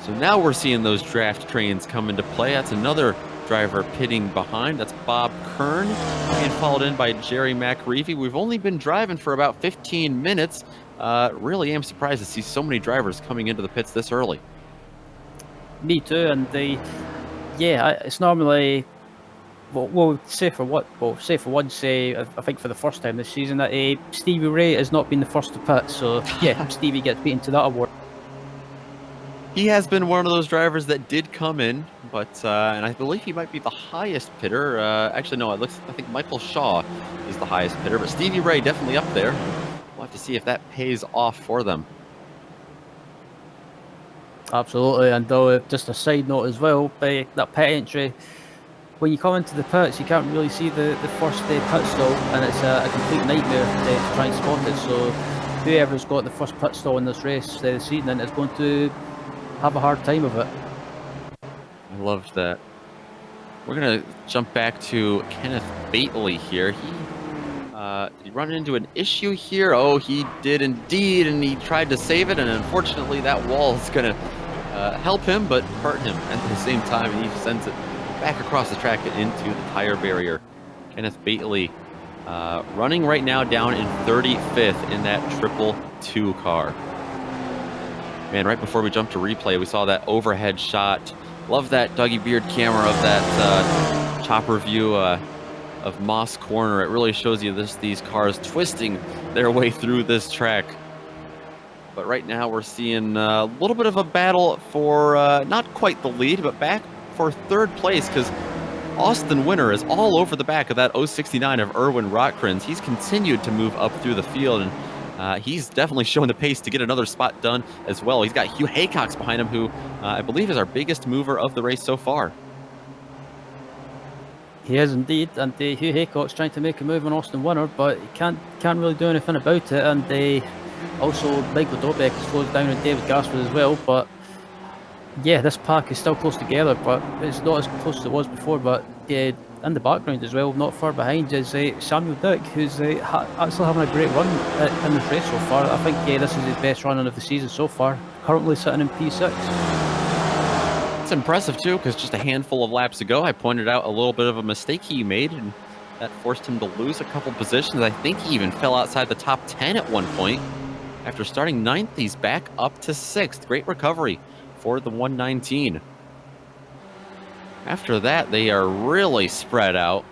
So now we're seeing those draft trains come into play. That's another driver pitting behind. That's Bob Kern being followed in by Jerry McReevy. We've only been driving for about 15 minutes. Really am surprised to see so many drivers coming into the pits this early. Me too, and it's normally I think for the first time this season that Stevie Ray has not been the first to pit, so yeah, Stevie gets beaten to that award. He has been one of those drivers that did come in, but and I believe he might be the highest pitter. Actually, no, I think Michael Shaw is the highest pitter, but Stevie Ray definitely up there. We'll have to see if that pays off for them. Absolutely, and just a side note as well, that pit entry, when you come into the pits, you can't really see the first pit stall, and it's a complete nightmare to try and spot it. So whoever's got the first pit stall in this race this evening is going to have a hard time of it. I love that. We're going to jump back to Kenneth Bately here. He run into an issue here. Oh, he did indeed, and he tried to save it, and unfortunately that wall is going to help him, but hurt him at the same time, and he sends it back across the track and into the tire barrier. Kenneth Bately running right now down in 35th in that 222 car. Man, right before we jumped to replay, we saw that overhead shot. Love that Dougie Beard camera of that chopper view of Moss Corner. It really shows you these cars twisting their way through this track. But right now we're seeing a little bit of a battle for not quite the lead, but back for 3rd place, because Austin Winter is all over the back of that 069 of Erwin Rotkranz. He's continued to move up through the field, and he's definitely showing the pace to get another spot done as well. He's got Hugh Haycox behind him, who I believe is our biggest mover of the race so far. He is indeed, and Hugh Haycock's trying to make a move on Austin Winter, but he can't really do anything about it. And also Michael Dobek is closed down and David Gaspar as well. But yeah, this pack is still close together, but it's not as close as it was before. But in the background as well, not far behind, is Samuel Dick, who's actually having a great run in this race so far. I think this is his best run of the season so far, currently sitting in P6. It's impressive too, because just a handful of laps ago, I pointed out a little bit of a mistake he made, and that forced him to lose a couple positions. I think he even fell outside the top 10 at one point. After starting 9th, he's back up to 6th. Great recovery for the 119. After that, they are really spread out.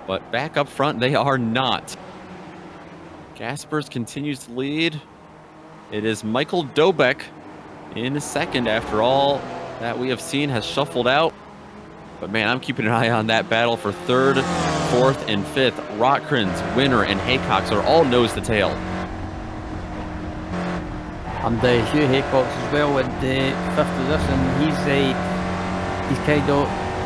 But back up front, they are not. Gaspars continues to lead. It is Michael Dobek in 2nd after all that we have seen has shuffled out. But man, I'm keeping an eye on that battle for 3rd, 4th, and 5th. Rotkranz, Winter, and Haycox are all nose to tail. And Hugh Haycox as well in the 5th position.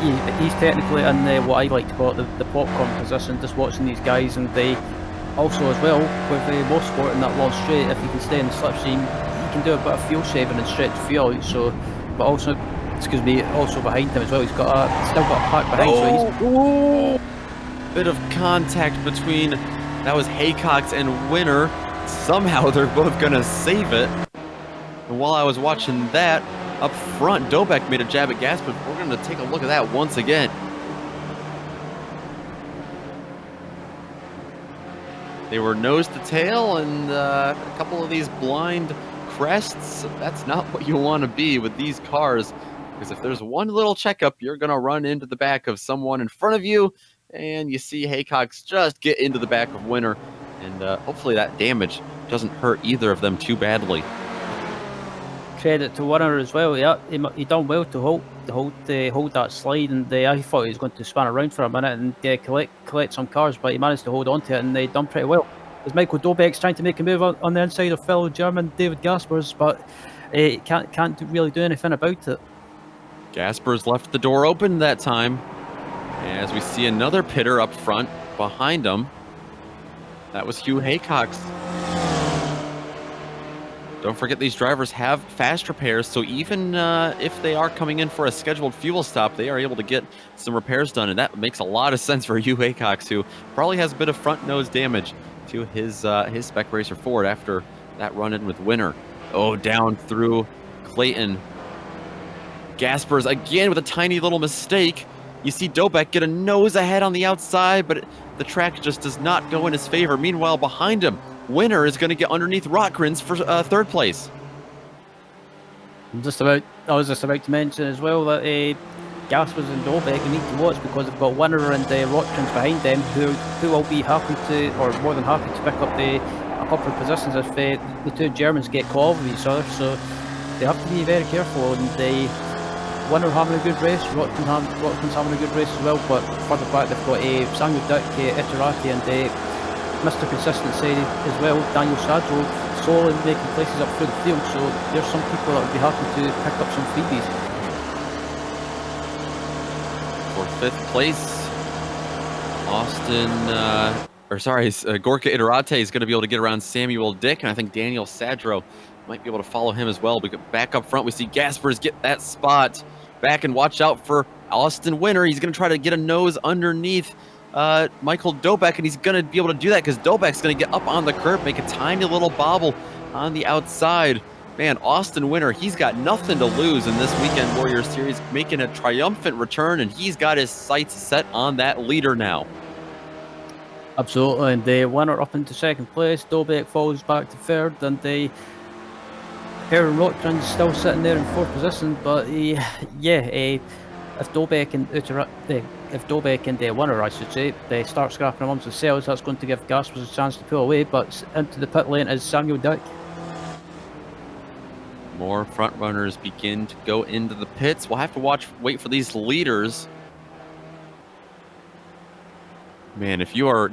he's technically in what I like to call it the popcorn position, just watching these guys, and they also as well with Motorsport in that long straight, if he can stay in the slipstream, he can do a bit of fuel saving and stretch fuel out. So, but also, excuse me, also behind him as well, he's still got a pack behind. So he's bit of contact between, that was Haycox and Winner. Somehow they're both gonna save it. And while I was watching that, up front, Dobek made a jab at Gaspar. We're going to take a look at that once again. They were nose to tail, and a couple of these blind crests. That's not what you want to be with these cars, because if there's one little checkup, you're going to run into the back of someone in front of you, and you see Haycox just get into the back of Winner, and hopefully that damage doesn't hurt either of them too badly. Credit to Winner as well. Yeah, he done well to hold that slide, and I thought he was going to spin around for a minute and collect some cars, but he managed to hold on to it, and they done pretty well. As Michael Dobek's trying to make a move on the inside of fellow German David Gaspar's, but can't really do anything about it. Gaspar's left the door open that time, as we see another pitter up front behind him. That was Hugh Haycox. Don't forget, these drivers have fast repairs, so even if they are coming in for a scheduled fuel stop, they are able to get some repairs done, and that makes a lot of sense for Hugh Haycox, who probably has a bit of front nose damage to his Spec Racer Ford after that run-in with Winner. Oh, down through Clayton. Gaspar's again with a tiny little mistake. You see Dobek get a nose ahead on the outside, but the track just does not go in his favor. Meanwhile, behind him, Winner is going to get underneath Rotkrins for third place. I was just about to mention as well that Gaspars and Dobek need to watch, because they've got Winner and Rotkrins behind them, who will be happy to, or more than happy to pick up a couple of positions if the two Germans get caught with each other. So they have to be very careful, and Winner having a good race, Rotkrins having a good race as well, but further back they've got Samuel Dick, Iterati, and Mr. Consistency as well, Daniel Sadro, solely making places up through the field, so there's some people that would be happy to pick up some freebies. For fifth place, Gorka Iterate is going to be able to get around Samuel Dick, and I think Daniel Sadro might be able to follow him as well. But back up front, we see Gaspars get that spot back, and watch out for Austin Winner. He's going to try to get a nose underneath Michael Dobek, and he's going to be able to do that because Dobek's going to get up on the curb, make a tiny little bobble on the outside. Man, Austin Winner, he's got nothing to lose in this Weekend Warriors Series, making a triumphant return, and he's got his sights set on that leader now. Absolutely, and the Winner up into second place, Dobek falls back to third, and Aaron Rotkrins still sitting there in fourth position, but if Dobek and Winner, I should say, they start scrapping amongst themselves, that's going to give Gaspars a chance to pull away. But into the pit lane is Samuel Dick. More front runners begin to go into the pits. We'll have to wait for these leaders. Man, if you are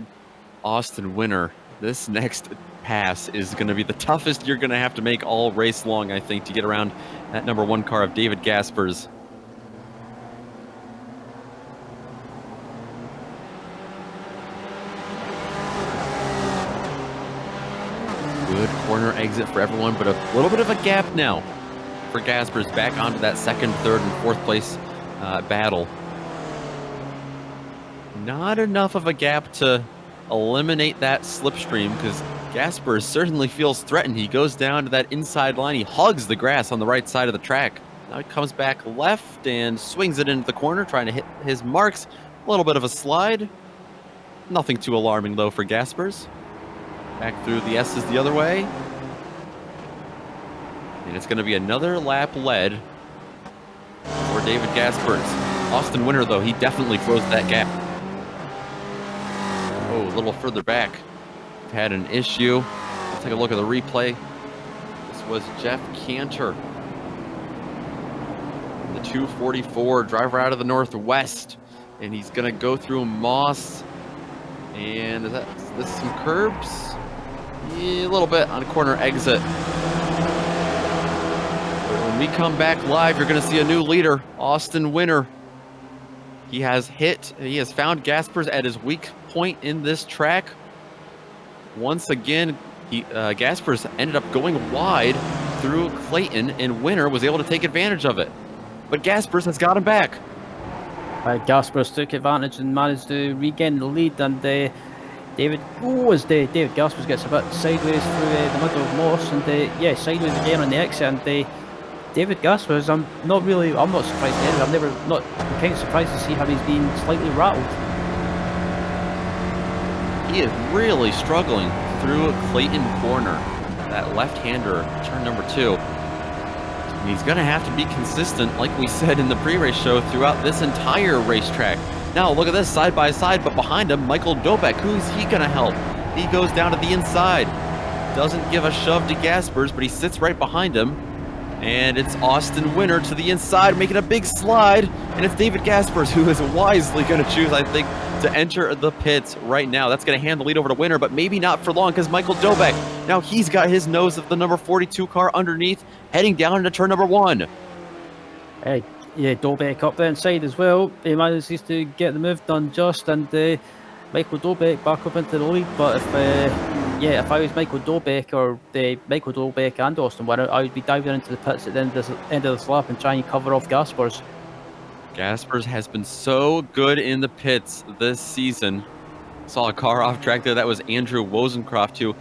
Austin Winner, this next pass is going to be the toughest you're going to have to make all race long, I think, to get around that number one car of David Gaspars. Good corner exit for everyone, but a little bit of a gap now for Gaspars back onto that second, third, and fourth place battle. Not enough of a gap to eliminate that slipstream, because Gaspars certainly feels threatened. He goes down to that inside line. He hugs the grass on the right side of the track. Now he comes back left and swings it into the corner, trying to hit his marks. A little bit of a slide. Nothing too alarming, though, for Gaspars. Back through the S's the other way. And it's going to be another lap led for David Gaspars. Austin Winner, though, he definitely closed that gap. Oh, a little further back. Had an issue. Let's take a look at the replay. This was Jeff Cantor. The 244 driver out of the Northwest. And he's going to go through Moss. And is this some curbs? Yeah, a little bit on a corner exit. When we come back live, you're going to see a new leader, Austin Winner. He has found Gaspers at his weak point in this track. Once again, Gaspers ended up going wide through Clayton, and Winner was able to take advantage of it. But Gaspers has got him back. Gaspers took advantage and managed to regain the lead, and David Gaspers gets a bit sideways through the middle of Moss, and sideways again on the exit, and David Gaspers, I'm not surprised either. I'm kind of surprised to see how he's been slightly rattled. He is really struggling through Clayton Corner, that left-hander, turn number 2. And he's going to have to be consistent, like we said in the pre-race show, throughout this entire racetrack. Now, look at this, side by side, but behind him, Michael Dobek. Who's he going to help? He goes down to the inside. Doesn't give a shove to Gaspers, but he sits right behind him. And it's Austin Winner to the inside, making a big slide. And it's David Gaspers, who is wisely going to choose, I think, to enter the pits right now. That's going to hand the lead over to Winner, but maybe not for long, because Michael Dobek, now he's got his nose of the number 42 car underneath, heading down into turn number 1. Hey, yeah, Dobek up the inside as well. He manages to get the move done just, and Michael Dobek back up into the lead. But if I was Michael Dobek and Austin Winner, I would be diving into the pits at the end of this lap and trying to cover off Gaspers. Gaspers has been so good in the pits this season. Saw a car off track there. That was Andrew Wozencroft, who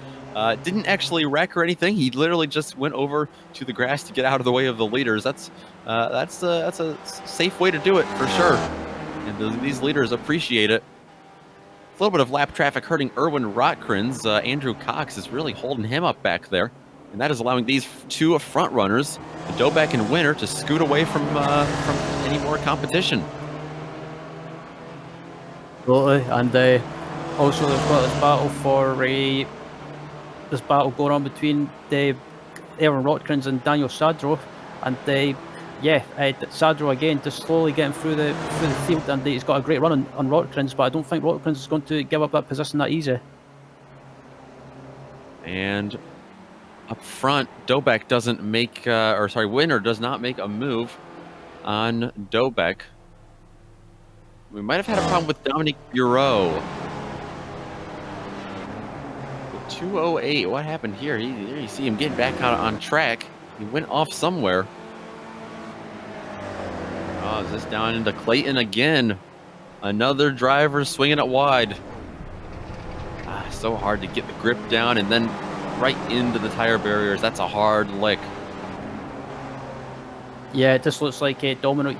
didn't actually wreck or anything. He literally just went over to the grass to get out of the way of the leaders. That's a safe way to do it for sure. And these leaders appreciate it. A little bit of lap traffic hurting Erwin Rotkrins. Andrew Cox is really holding him up back there. And that is allowing these 2 front runners, Dobek and Winner, to scoot away from any more competition. Absolutely, and also there's got this battle going on between Erwin Rotkrins and Daniel Sadro, and Sadro again just slowly getting through the field, and he's got a great run on Rotkrins, but I don't think Rotkrins is going to give up that position that easy. And up front, Dobek doesn't make, Winner does not make a move on Dobek. We might have had a problem with Dominique Bureau. 208, what happened here? There you see him getting back out on track. He went off somewhere. Oh, is this down into Clayton again? Another driver swinging it wide. So hard to get the grip down, and then right into the tire barriers. That's a hard lick. Yeah, it just looks like Dominic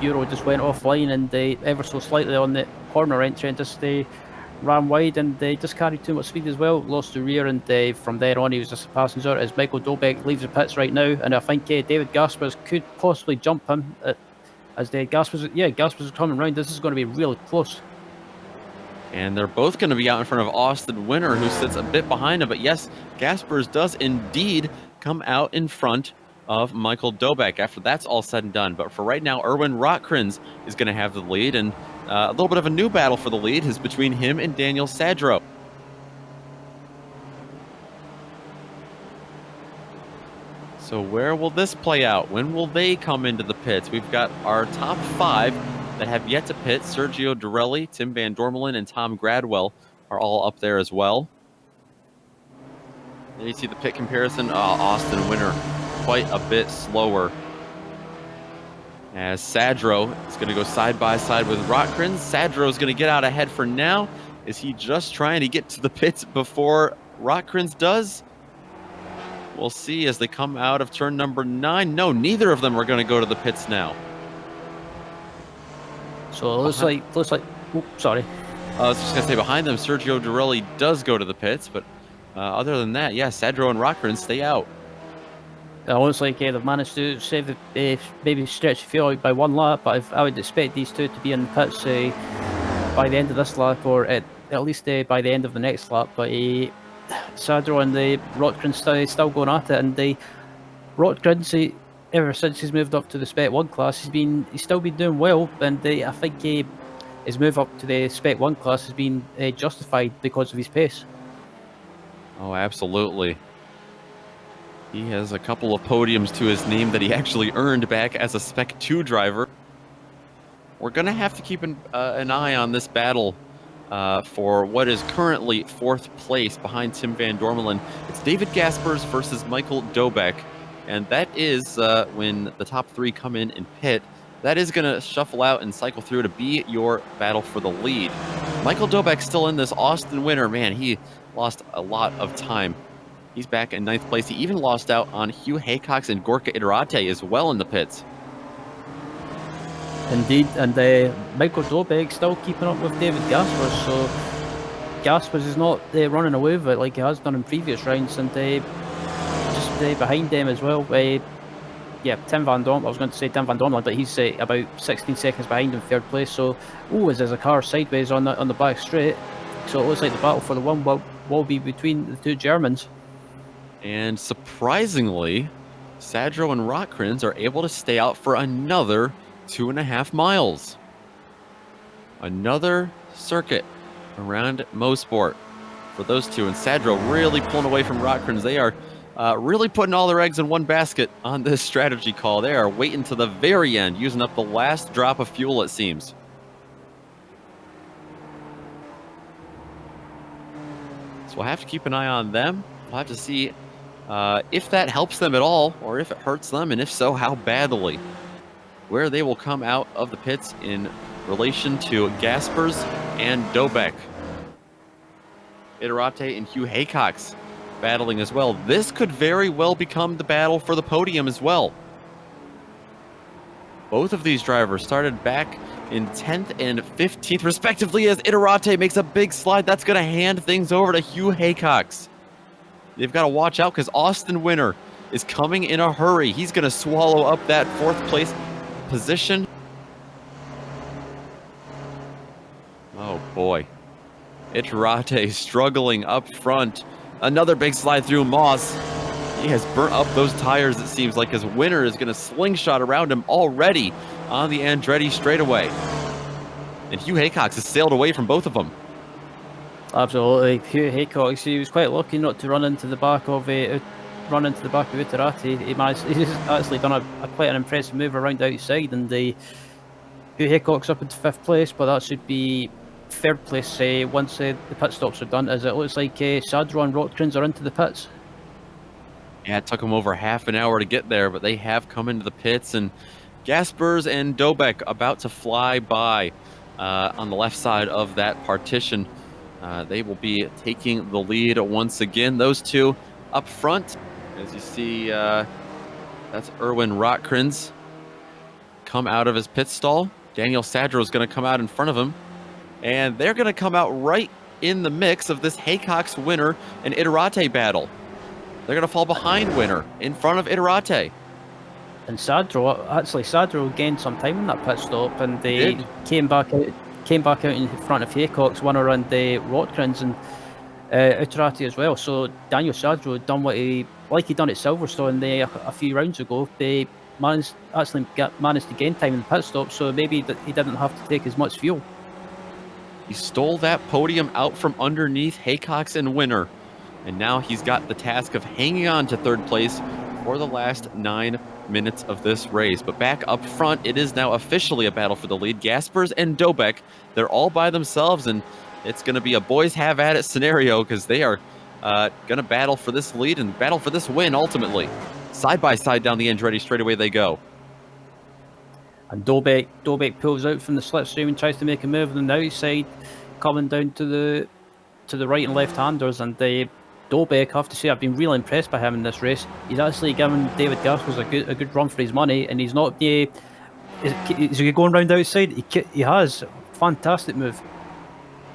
Bureau just went offline, and ever so slightly on the corner entry, and just ran wide, and just carried too much speed as well. Lost the rear, and from there on he was just a passenger as Michael Dobek leaves the pits right now. And I think David Gaspers could possibly jump him as Gaspers is coming round. This is going to be really close. And they're both going to be out in front of Austin Winner, who sits a bit behind him. But yes, Gaspers does indeed come out in front of Michael Dobek after that's all said and done. But for right now, Erwin Rotkrins is going to have the lead. And a little bit of a new battle for the lead is between him and Daniel Sadro. So where will this play out? When will they come into the pits? We've got our top 5 that have yet to pit. Sergio Dorelli, Tim Van Dormelen, and Tom Gradwell are all up there as well. There you see the pit comparison. Austin Winner quite a bit slower, as Sadro is going to go side by side with Rotkrins. Sadro is going to get out ahead for now. Is he just trying to get to the pits before Rotkrins does? We'll see as they come out of turn number 9. No, neither of them are going to go to the pits now. So it looks like. Oops, sorry. I was just gonna say behind them, Sergio Dorelli does go to the pits, but other than that, yeah, Sadro and Rotkrins stay out. It looks like they've managed to save maybe stretch the field out by 1 lap, but I would expect these 2 to be in the pits by the end of this lap, or at least by the end of the next lap. But Sadro and the Rotkrins still going at it, and the Rotkrins, ever since he's moved up to the Spec 1 class, he's still been doing well, and I think his move up to the Spec 1 class has been justified because of his pace. Oh, absolutely. He has a couple of podiums to his name that he actually earned back as a Spec 2 driver. we're going to have to keep an eye on this battle for what is currently 4th place behind Tim Van Dormelen. It's David Gaspers versus Michael Dobek, and that is when the top 3 come in and pit. That is going to shuffle out and cycle through to be your battle for the lead. Michael Dobek still in this. Austin Winter, man, he lost a lot of time. He's back in 9th place. He even lost out on Hugh Haycox and Gorka Idirate as well in the pits. Indeed, and Michael Dobek still keeping up with David Gaspar, so Gaspar is not running away with it like he has done in previous rounds, and just behind them as well. Yeah, Tim Van Dormelen, I was going to say Tim Van Dormelen, but he's about 16 seconds behind in 3rd place, so there's a car sideways on the back straight, so it looks like the battle for the win will be between the 2 Germans. And surprisingly, Sadro and Rotkrins are able to stay out for another 2.5 miles. Another circuit around Mosport for those 2. And Sadro really pulling away from Rotkrins. They are really putting all their eggs in one basket on this strategy call. They are waiting to the very end, using up the last drop of fuel, it seems. So we'll have to keep an eye on them. We'll have to see if that helps them at all, or if it hurts them, and if so, how badly. Where they will come out of the pits in relation to Gaspers and Dobek. Idirate and Hugh Haycox battling as well. This could very well become the battle for the podium as well. Both of these drivers started back in 10th and 15th respectively, as Idirate makes a big slide. That's going to hand things over to Hugh Haycox. They've got to watch out because Austin Winter is coming in a hurry. He's going to swallow up that 4th place position. Oh boy. Idirate struggling up front. Another big slide through Moss. He has burnt up those tires, it seems like, as Winter is going to slingshot around him already on the Andretti straightaway. And Hugh Haycox has sailed away from both of them. Absolutely. Hugh Haycox, he was quite lucky not to run into the back of Idirate. He's actually done quite an impressive move around the outside, and Hugh Haycox up into 5th place, but that should be 3rd place once the pit stops are done, as it looks like Sadro and Rotkrins are into the pits. Yeah, it took them over half an hour to get there, but they have come into the pits, and Gaspers and Dobek about to fly by on the left side of that partition. They will be taking the lead once again. Those 2 up front, as you see, that's Erwin Rotkrins come out of his pit stall. Daniel Sadro is going to come out in front of him, and they're going to come out right in the mix of this Haycox Winter and Idirate battle. They're going to fall behind Winter in front of Idirate. And Sadro gained some time in that pit stop, and they came back out in front of Haycox, Winter, and Rotkrins, and Idirate as well. So Daniel Sadro done what he done at Silverstone a few rounds ago. They managed to gain time in the pit stop, so maybe that he didn't have to take as much fuel. He stole that podium out from underneath Haycox and Winter, and now he's got the task of hanging on to 3rd place for the last 9 minutes of this race. But back up front, it is now officially a battle for the lead. Gaspers and Dobek, they're all by themselves, and it's going to be a boys have at it scenario, because they are going to battle for this lead and battle for this win ultimately. Side by side down the Andretti straightaway they go. And Dobek pulls out from the slipstream and tries to make a move on the outside, coming down to the right and left-handers. And Dobek, I have to say, I've been really impressed by him in this race. He's actually given David Gaspers a good run for his money, and he's not. Is he going round outside? He has. Fantastic move.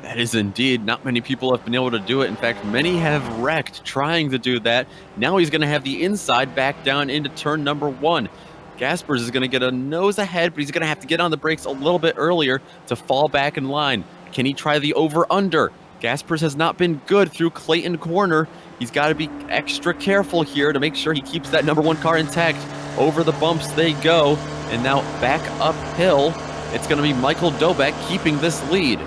That is indeed. Not many people have been able to do it. In fact, many have wrecked trying to do that. Now he's going to have the inside back down into turn number 1. Gaspers is going to get a nose ahead, but he's going to have to get on the brakes a little bit earlier to fall back in line. Can he try the over-under? Gaspers has not been good through Clayton Corner. He's got to be extra careful here to make sure he keeps that number 1 car intact. Over the bumps they go, and now back uphill. It's going to be Michael Dobek keeping this lead.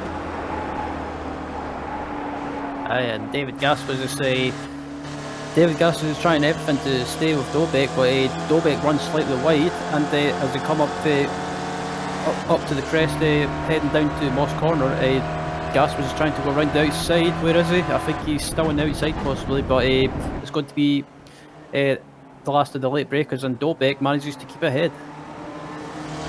And David Gaspers is trying everything to stay with Dobek, but Dobek runs slightly wide, and as they come up up to the crest, heading down to Moss Corner. Gaspar's trying to go around the outside. Where is he? I think he's still on the outside possibly, but it's going to be the last of the late breakers, and Dobek manages to keep ahead.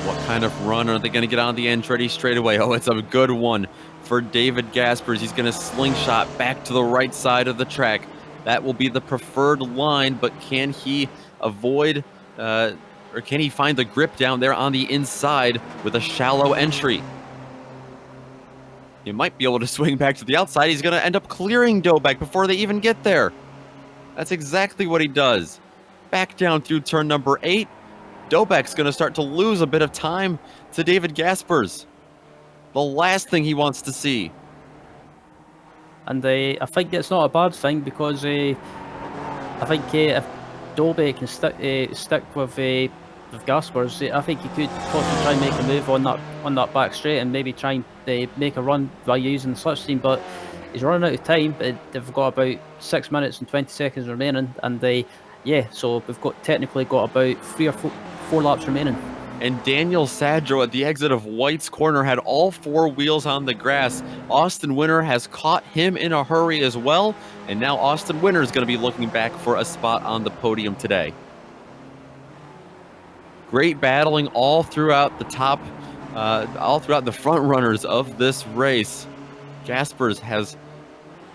What kind of run are they going to get on the Andretti straightaway? Oh, it's a good one for David Gaspars. He's going to slingshot back to the right side of the track. That will be the preferred line, but can he avoid or can he find the grip down there on the inside with a shallow entry? He might be able to swing back to the outside. He's going to end up clearing Dobek before they even get there. That's exactly what he does. Back down through turn number 8. Dobek's going to start to lose a bit of time to David Gaspars. The last thing he wants to see. And I think it's not a bad thing, because I think if Dobek can stick with Gaspars, I think he could possibly try and make a move on that back straight and maybe try and make a run by using the slipstream. But he's running out of time. They've got about 6 minutes and 20 seconds remaining, and so we've technically got about 3 or 4 laps remaining. And Daniel Sadro at the exit of White's Corner had all 4 wheels on the grass. Austin Winter has caught him in a hurry as well, and now Austin Winter is going to be looking back for a spot on the podium today. Great battling all throughout the front runners of this race. Gaspars has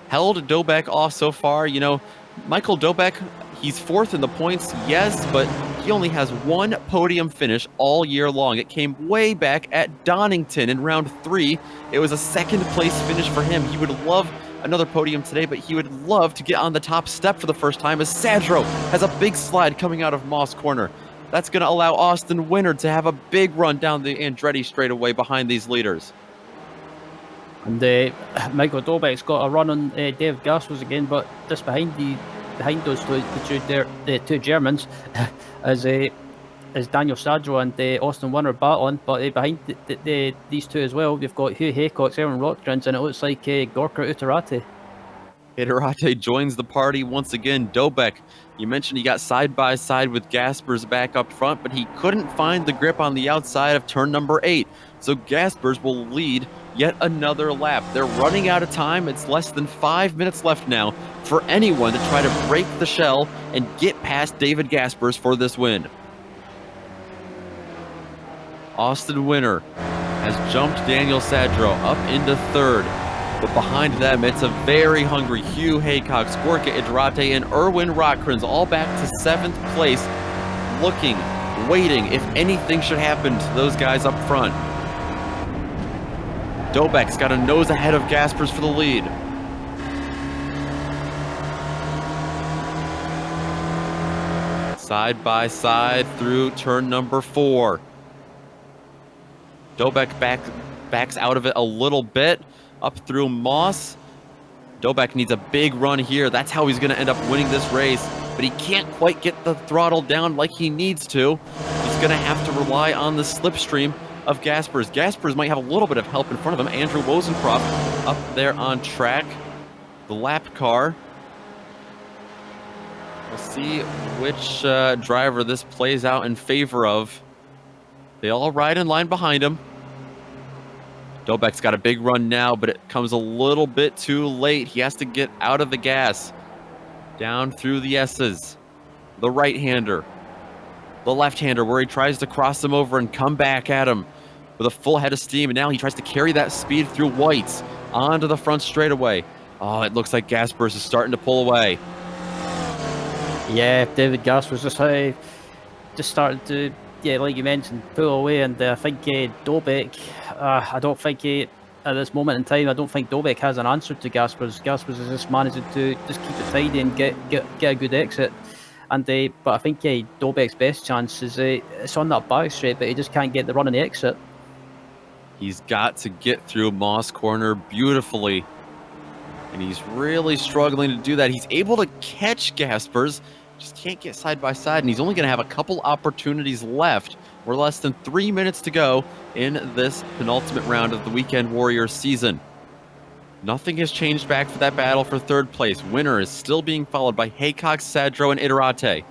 held Dobek off so far. You know, Michael Dobek, he's 4th in the points, yes, but he only has 1 podium finish all year long. It came way back at Donington in round 3. It was a 2nd place finish for him. He would love another podium today, but he would love to get on the top step for the first time, as Sadro has a big slide coming out of Moss Corner. That's going to allow Austin Winter to have a big run down the Andretti straightaway behind these leaders. And Michael Dobek's got a run on David Gaspars again, but just behind those the two Germans as Daniel Sadro and Austin Winter battling. But behind these two as well, we've got Hugh Haycox, Aaron Rothgrens, and it looks like Gorka Utarate. Utarate joins the party once again. Dobek, you mentioned he got side by side with Gaspars back up front, but he couldn't find the grip on the outside of turn number 8. So Gaspars will lead yet another lap. They're running out of time. It's less than 5 minutes left now for anyone to try to break the shell and get past David Gaspars for this win. Austin Winter has jumped Daniel Sadro up into 3rd. But behind them, it's a very hungry Hugh Haycox, Gorka Idrate, and Erwin Rockkrens, all back to 7th place, looking, waiting if anything should happen to those guys up front. Dobek's got a nose ahead of Gaspars for the lead. Side by side through turn number 4. Dobek backs out of it a little bit. Up through Moss. Dobek needs a big run here. That's how he's going to end up winning this race. But he can't quite get the throttle down like he needs to. He's going to have to rely on the slipstream of Gaspars. Gaspars might have a little bit of help in front of him. Andrew Wozencroft up there on track. The lap car. We'll see which driver this plays out in favor of. They all ride in line behind him. Dobek's got a big run now, but it comes a little bit too late. He has to get out of the gas. Down through the S's. The right-hander. The left-hander, where he tries to cross him over and come back at him with a full head of steam. And now he tries to carry that speed through whites onto the front straightaway. Oh, it looks like Gaspars is starting to pull away. Yeah, David Gaspars just started to, like you mentioned, pull away. And I think Dobek, I don't think at this moment in time, I don't think Dobek has an answer to Gaspars. Gaspars is just managing to just keep it tidy and get a good exit. And but I think Dobek's best chance is it's on that back straight, but he just can't get the run on the exit. He's got to get through Moss Corner beautifully, and he's really struggling to do that. He's able to catch Gaspars, just can't get side by side, and he's only going to have a couple opportunities left. We're less than 3 minutes to go in this penultimate round of the Weekend Warriors season. Nothing has changed back for that battle for 3rd place. Winner is still being followed by Haycox, Sadro, and Idarate.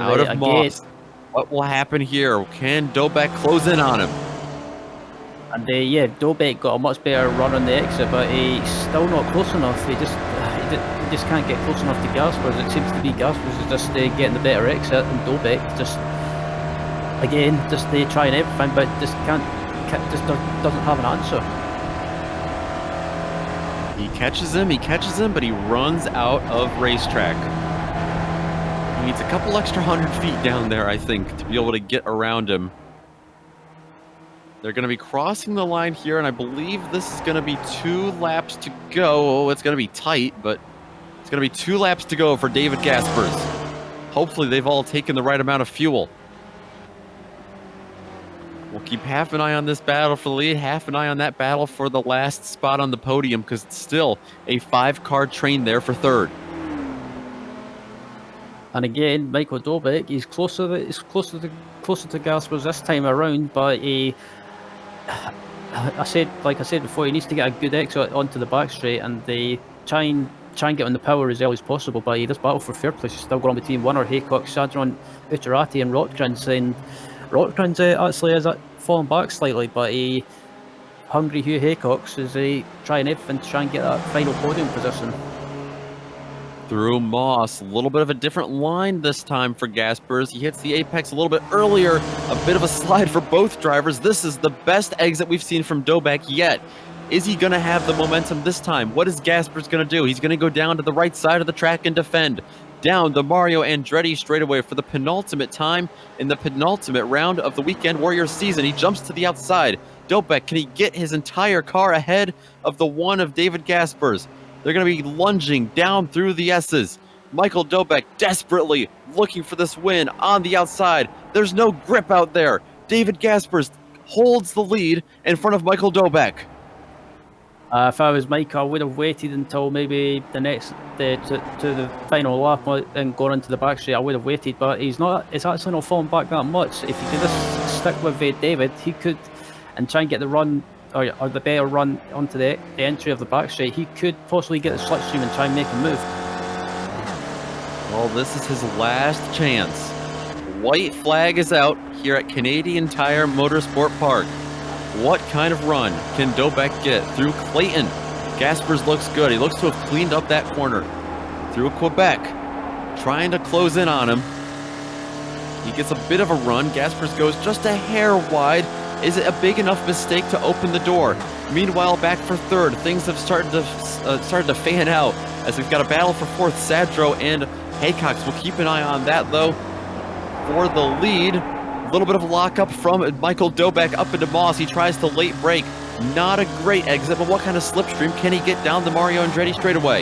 Out of again, Moss. What will happen here? Can Dobek close in on him? and yeah, Dobek got a much better run on the exit, but he's still not close enough. He just can't get close enough to Gaspar. It seems to be Gaspar is just getting the better exit, and Dobek just trying everything, but just doesn't have an answer. He catches him, but he runs out of racetrack. He needs a couple extra 100 feet down there, I think, to be able to get around him. They're going to be crossing the line here, and I believe this is going to be 2 laps to go. Oh, it's going to be tight, but it's going to be 2 laps to go for David Gaspers. Hopefully they've all taken the right amount of fuel. We'll keep half an eye on this battle for the lead, half an eye on that battle for the last spot on the podium, because it's still a 5-car train there for third. And again, Michael Dobek, he's closer to Gaspers this time around, but like I said before, he needs to get a good exit onto the back straight, and they try and get on the power as early as possible. But this battle for third place is still going on between winner Haycock, Sadron, Uterati, and Rotgrins. And Rotgrins actually has fallen back slightly, but hungry Hugh Haycox is trying everything to try and get that final podium position. Through Moss, a little bit of a different line this time for Gaspers. He hits the apex a little bit earlier, a bit of a slide for both drivers. This is the best exit we've seen from Dobek yet. Is he going to have the momentum this time? What is Gaspers going to do? He's going to go down to the right side of the track and defend. Down the Mario Andretti straightaway for the penultimate time in the penultimate round of the Weekend Warriors season. He jumps to the outside. Dobek, can he get his entire car ahead of the one of David Gaspers? They're going to be lunging down through the S's. Michael Dobek desperately looking for this win on the outside. There's no grip out there. David Gaspers holds the lead in front of Michael Dobek. If I was Mike, I would have waited until maybe the next to the final lap and gone into the back straight. I would have waited, but he's actually not falling back that much. If he could just stick with David, he could, and try and get the run or the better run onto the entry of the back straight, he could possibly get the slipstream and try and make a move. Well, this is his last chance. White flag is out here at Canadian Tire Motorsport Park. What kind of run can Dobek get through Clayton? Gaspers looks good. He looks to have cleaned up that corner. Through Quebec, trying to close in on him. He gets a bit of a run. Gaspers goes just a hair wide. Is it a big enough mistake to open the door? Meanwhile, back for third, things have started to fan out as we've got a battle for fourth. Sadro and Haycox. We'll keep an eye on that though. For the lead, a little bit of a lockup from Michael Dobek up into Moss. He tries to late break. Not a great exit, but what kind of slipstream can he get down the Mario Andretti straightaway?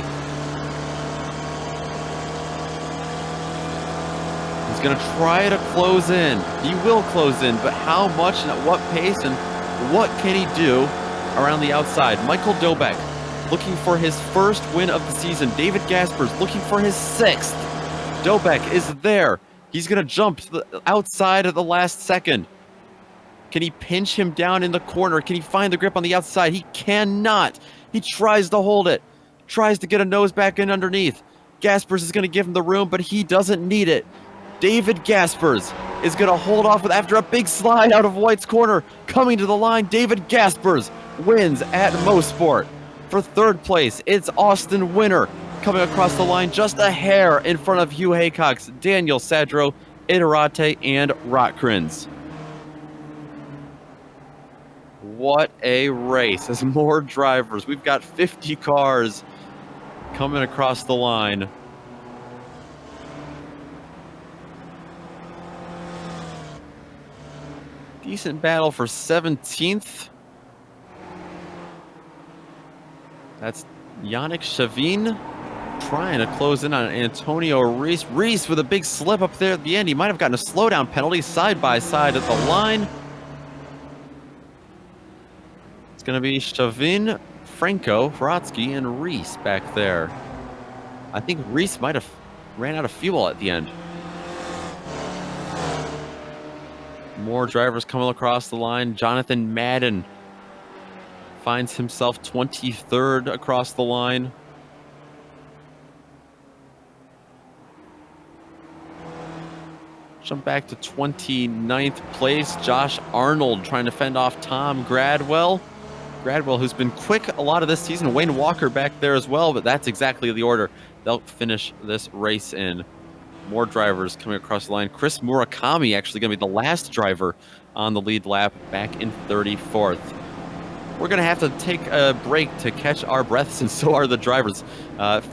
He's going to try to close in. He will close in, but how much and at what pace and what can he do around the outside? Michael Dobek looking for his first win of the season. David Gaspers looking for his 6th. Dobek is there. He's going to jump to the outside of the last second. Can he pinch him down in the corner? Can he find the grip on the outside? He cannot. He tries to hold it. Tries to get a nose back in underneath. Gaspers is going to give him the room, but he doesn't need it. David Gaspers is going to hold off after a big slide out of White's corner. Coming to the line, David Gaspers wins at Mosport. For third place, it's Austin Winner coming across the line just a hair in front of Hugh Haycox, Daniel Sadro, Iterate, and Rotkrins. What a race. As more drivers, we've got 50 cars coming across the line. Decent battle for 17th. That's Yannick Chavin trying to close in on Antonio Reese. Reese with a big slip up there at the end. He might have gotten a slowdown penalty side by side at the line. It's going to be Chavin, Franco, Hrotsky, and Reese back there. I think Reese might have ran out of fuel at the end. More drivers coming across the line. Jonathan Madden finds himself 23rd across the line. Jump back to 29th place. Josh Arnold trying to fend off Tom Gradwell. Gradwell, who's been quick a lot of this season. Wayne Walker back there as well, but that's exactly the order they'll finish this race in. More drivers coming across the line. Chris Murakami actually going to be the last driver on the lead lap, back in 34th. We're going to have to take a break to catch our breaths, and so are the drivers.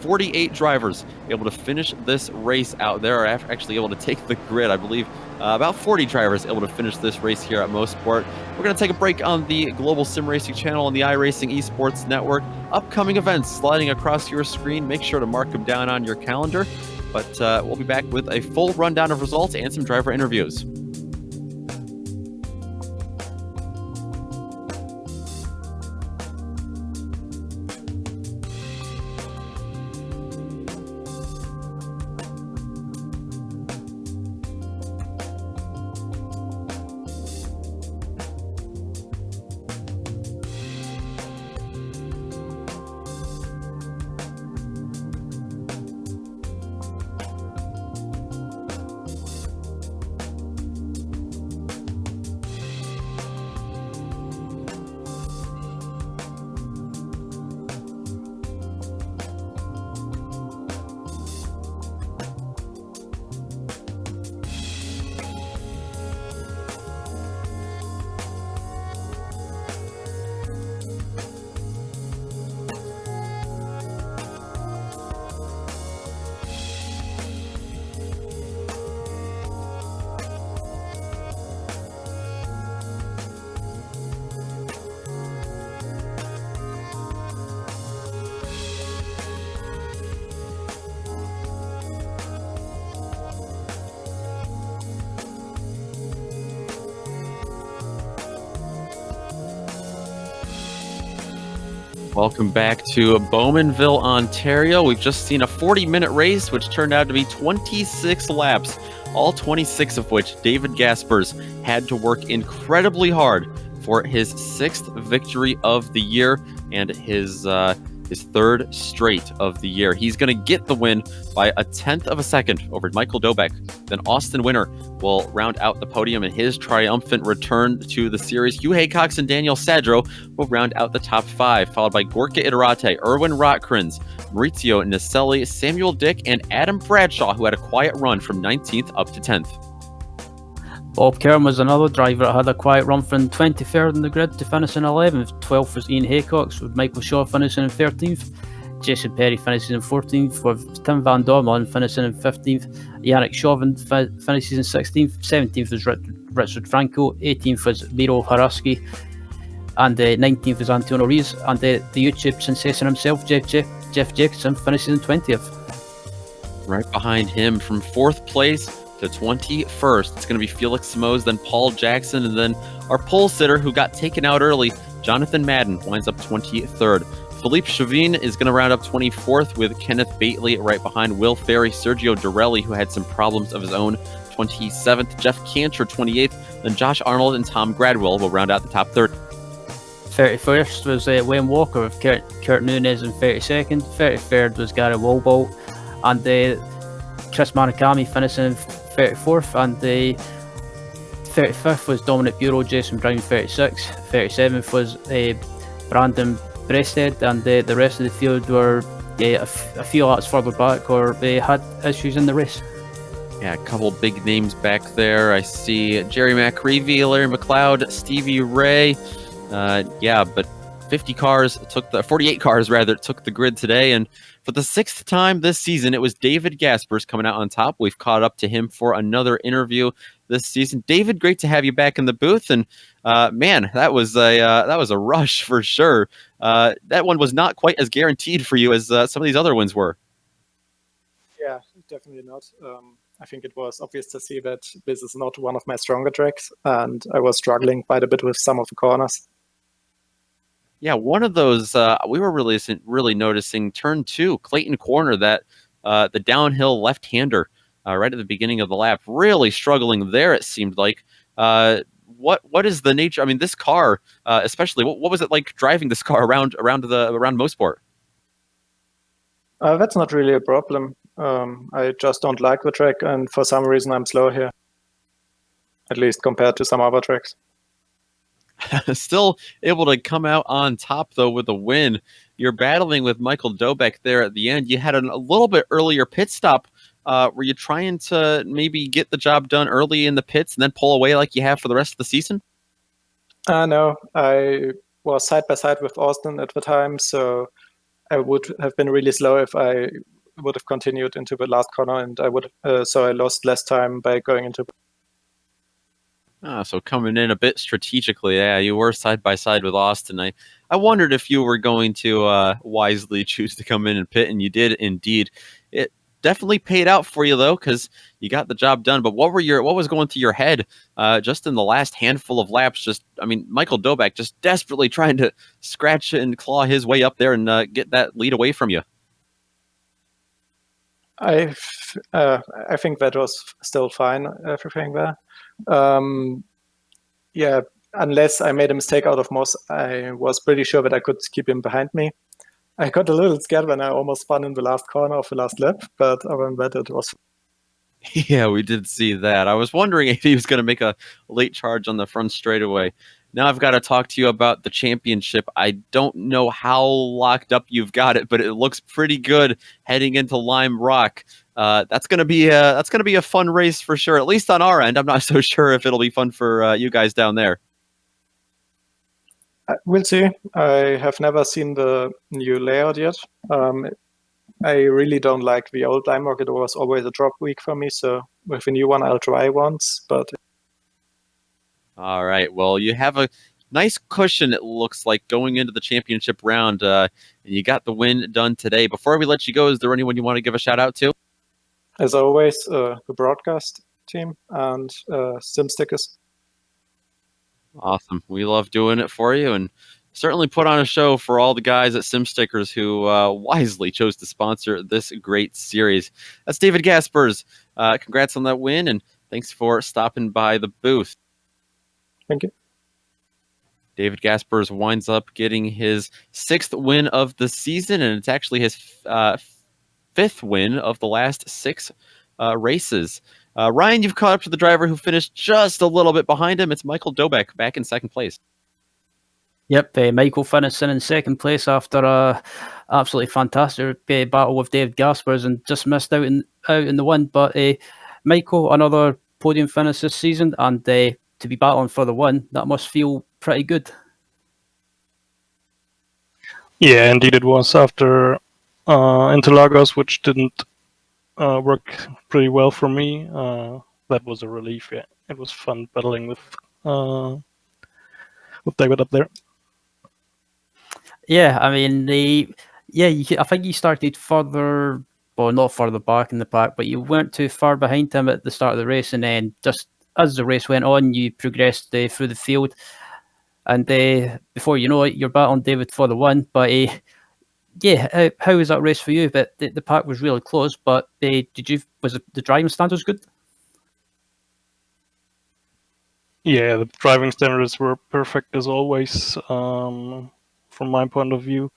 48 drivers able to finish this race out. They are actually able to take the grid. I believe about 40 drivers able to finish this race here at Motorsport. We're going to take a break on the Global Sim Racing channel on the iRacing Esports Network. Upcoming events sliding across your screen. Make sure to mark them down on your calendar. But we'll be back with a full rundown of results and some driver interviews. Welcome back to Bowmanville, Ontario. We've just seen a 40-minute race, which turned out to be 26 laps, all 26 of which David Gaspars had to work incredibly hard for his 6th victory of the year and his 3rd straight of the year. He's going to get the win by a 10th of a second over Michael Dobek. Then Austin Winter will round out the podium in his triumphant return to the series. Yuhei Cox and Daniel Sadro will round out the top 5, followed by Gorka Iterate, Erwin Rotkrins, Mauricio Nacelles, Samuel Dick, and Adam Bradshaw, who had a quiet run from 19th up to 10th. Bob Kern was another driver that had a quiet run from 23rd in the grid to finish in 11th. 12th was Ian Haycox, with Michael Shaw finishing in 13th. Jason Perry finishing in 14th, with Tim Van Dormelen finishing in 15th. Yannick Chauvin finishes in 16th. 17th was Richard Franco. 18th was Miro Haraski. And 19th was Antonio Rees. And the YouTube sensation himself, Jeff Jacobson, finishes in 20th. Right behind him from 4th place to 21st, it's going to be Felix Simoes, then Paul Jackson, and then our pole sitter who got taken out early, Jonathan Madden, winds up 23rd. Philippe Chauvin is going to round up 24th, with Kenneth Bately right behind Will Ferry. Sergio Dorelli, who had some problems of his own, 27th. Jeff Cantor, 28th. Then Josh Arnold and Tom Gradwell will round out the top 30. 31st was Wayne Walker with Kurt Nunez in 32nd. 33rd was Gary Walbolt, and Chris Murakami finishing in 34th, and the 35th was Dominic Bureau, Jason Brown 36th. 37th was Brandon Breasted, and the rest of the field were a few laps further back, or they had issues in the race. Yeah, a couple big names back there. I see Jerry McReevy, Larry McLeod, Stevie Ray. But 48 cars took the grid today, and for the 6th time this season, it was David Gaspars coming out on top. We've caught up to him for another interview this season. David, great to have you back in the booth, and man, that was a rush for sure. That one was not quite as guaranteed for you as some of these other wins were. Yeah, definitely not. I think it was obvious to see that this is not one of my stronger tracks, and I was struggling quite a bit with some of the corners. Yeah, one of those we were really noticing turn 2, Clayton Corner, that the downhill left-hander right at the beginning of the lap, really struggling there. It seemed like. What is the nature? I mean, this car, especially, what was it like driving this car around Motorsport? That's not really a problem. I just don't like the track, and for some reason I'm slow here. at least compared to some other tracks. Still able to come out on top, though, with a win. You're battling with Michael Dobek there at the end. You had a little bit earlier pit stop. Were you trying to maybe get the job done early in the pits and then pull away like you have for the rest of the season? No, I was side by side with Austin at the time, so I would have been really slow if I would have continued into the last corner, and so I lost less time by going into. So coming in a bit strategically, yeah, you were side by side with Austin. I wondered if you were going to wisely choose to come in and pit, and you did indeed. It definitely paid out for you though, because you got the job done. But what was going through your head just in the last handful of laps? Michael Dobek just desperately trying to scratch and claw his way up there and get that lead away from you. I think that was still fine, everything there. Yeah, unless I made a mistake out of Moss, I was pretty sure that I could keep him behind me. I got a little scared when I almost spun in the last corner of the last lap, but other than that, it was. Yeah, we did see that. I was wondering if he was going to make a late charge on the front straightaway. Now I've got to talk to you about the championship. I don't know how locked up you've got it, but it looks pretty good heading into Lime Rock. That's gonna be a fun race for sure. At least on our end. I'm not so sure if it'll be fun for you guys down there. We'll see. I have never seen the new layout yet. I really don't like the old Lime Rock. It was always a drop week for me. So with the new one, I'll try once. But all right. Well, you have a nice cushion, it looks like, going into the championship round. And you got the win done today. Before we let you go, is there anyone you want to give a shout out to? As always, the broadcast team and Sim Stickers. Awesome. We love doing it for you, and certainly put on a show for all the guys at Sim Stickers who wisely chose to sponsor this great series. That's David Gaspars. Congrats on that win, and thanks for stopping by the booth. Thank you. David Gaspars winds up getting his 6th win of the season, and it's actually his 5th win of the last 6 races. Ryan, you've caught up to the driver who finished just a little bit behind him. It's Michael Dobek back in 2nd place. Yep, Michael finishing in 2nd place after a absolutely fantastic battle with David Gaspars and just missed out in the win. But Michael, another podium finish this season, and to be battling for the win, that must feel pretty good. Yeah, indeed it was after Interlagos, which didn't work pretty well for me. That was a relief. Yeah, it was fun battling with David up there. Yeah, I mean, I think you started further, well, not further back in the pack, but you weren't too far behind him at the start of the race, and then just as the race went on, you progressed through the field, and before you know it, you're battling David for the win. But yeah, how was that race for you? But the pack was really close. But was the driving standards good? Yeah, the driving standards were perfect as always. From my point of view,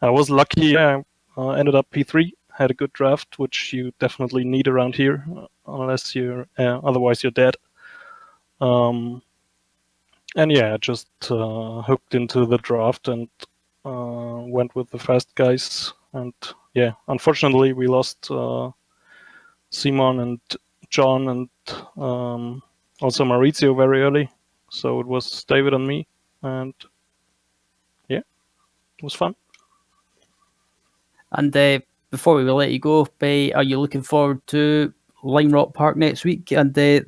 I was lucky. I ended up P3. Had a good draft, which you definitely need around here, unless you're otherwise you're dead. And yeah, just hooked into the draft and went with the fast guys. And yeah, unfortunately, we lost Simon and John and also Mauricio very early. So it was David and me, and yeah, it was fun. And before we let you go, are you looking forward to Lime Rock Park next week and the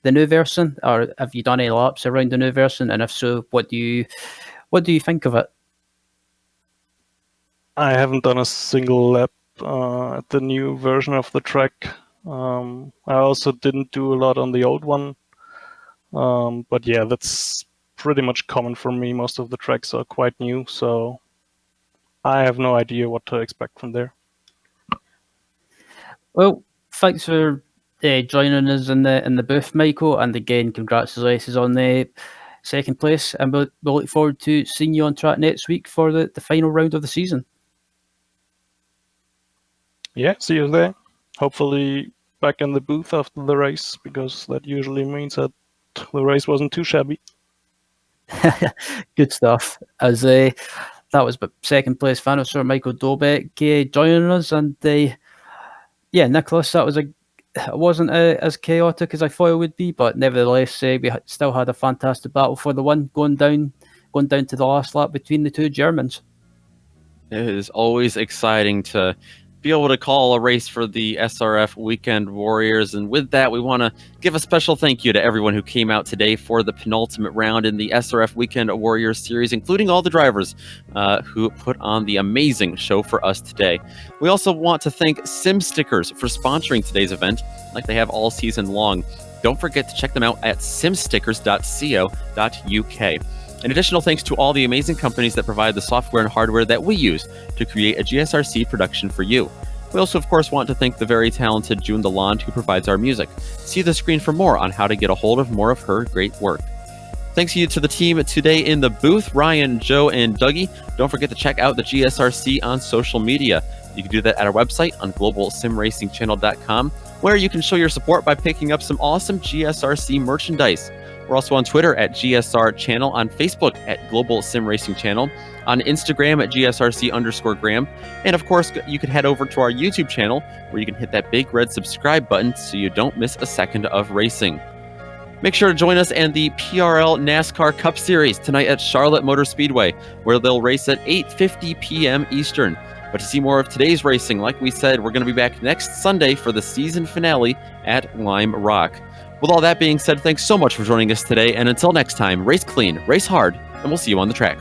new version, or have you done any laps around the new version? And if so, what do you think of it? I haven't done a single lap at the new version of the track. I also didn't do a lot on the old one. But yeah, that's pretty much common for me. Most of the tracks are quite new, so I have no idea what to expect from there. Well, thanks for joining us in the booth, Michael, and again, congratulations on the 2nd place, and we'll look forward to seeing you on track next week for the final round of the season. Yeah, see you there. Hopefully back in the booth after the race, because that usually means I The race wasn't too shabby. Good stuff. As that was second place finisher Michael Dobek joining us, and Nicholas, it wasn't as chaotic as I thought it would be, but nevertheless, we still had a fantastic battle for the win, going down to the last lap between the two Germans. It is always exciting to be able to call a race for the SRF Weekend Warriors. And with that, we want to give a special thank you to everyone who came out today for the penultimate round in the SRF Weekend Warriors series, including all the drivers who put on the amazing show for us today. We also want to thank Sim Stickers for sponsoring today's event, like they have all season long. Don't forget to check them out at simstickers.co.uk. An additional thanks to all the amazing companies that provide the software and hardware that we use to create a GSRC production for you. We also, of course, want to thank the very talented June DeLond, who provides our music. See the screen for more on how to get a hold of more of her great work. Thanks to you to the team today in the booth, Ryan, Joe, and Dougie. Don't forget to check out the GSRC on social media. You can do that at our website on globalsimracingchannel.com, where you can show your support by picking up some awesome GSRC merchandise. We're also on Twitter at GSR Channel, on Facebook at Global Sim Racing Channel, on Instagram at GSRC_Graham, and of course, you can head over to our YouTube channel where you can hit that big red subscribe button so you don't miss a second of racing. Make sure to join us in the PRL NASCAR Cup Series tonight at Charlotte Motor Speedway, where they'll race at 8:50 p.m. Eastern. But to see more of today's racing, like we said, we're going to be back next Sunday for the season finale at Lime Rock. With all that being said, thanks so much for joining us today, and until next time, race clean, race hard, and we'll see you on the track.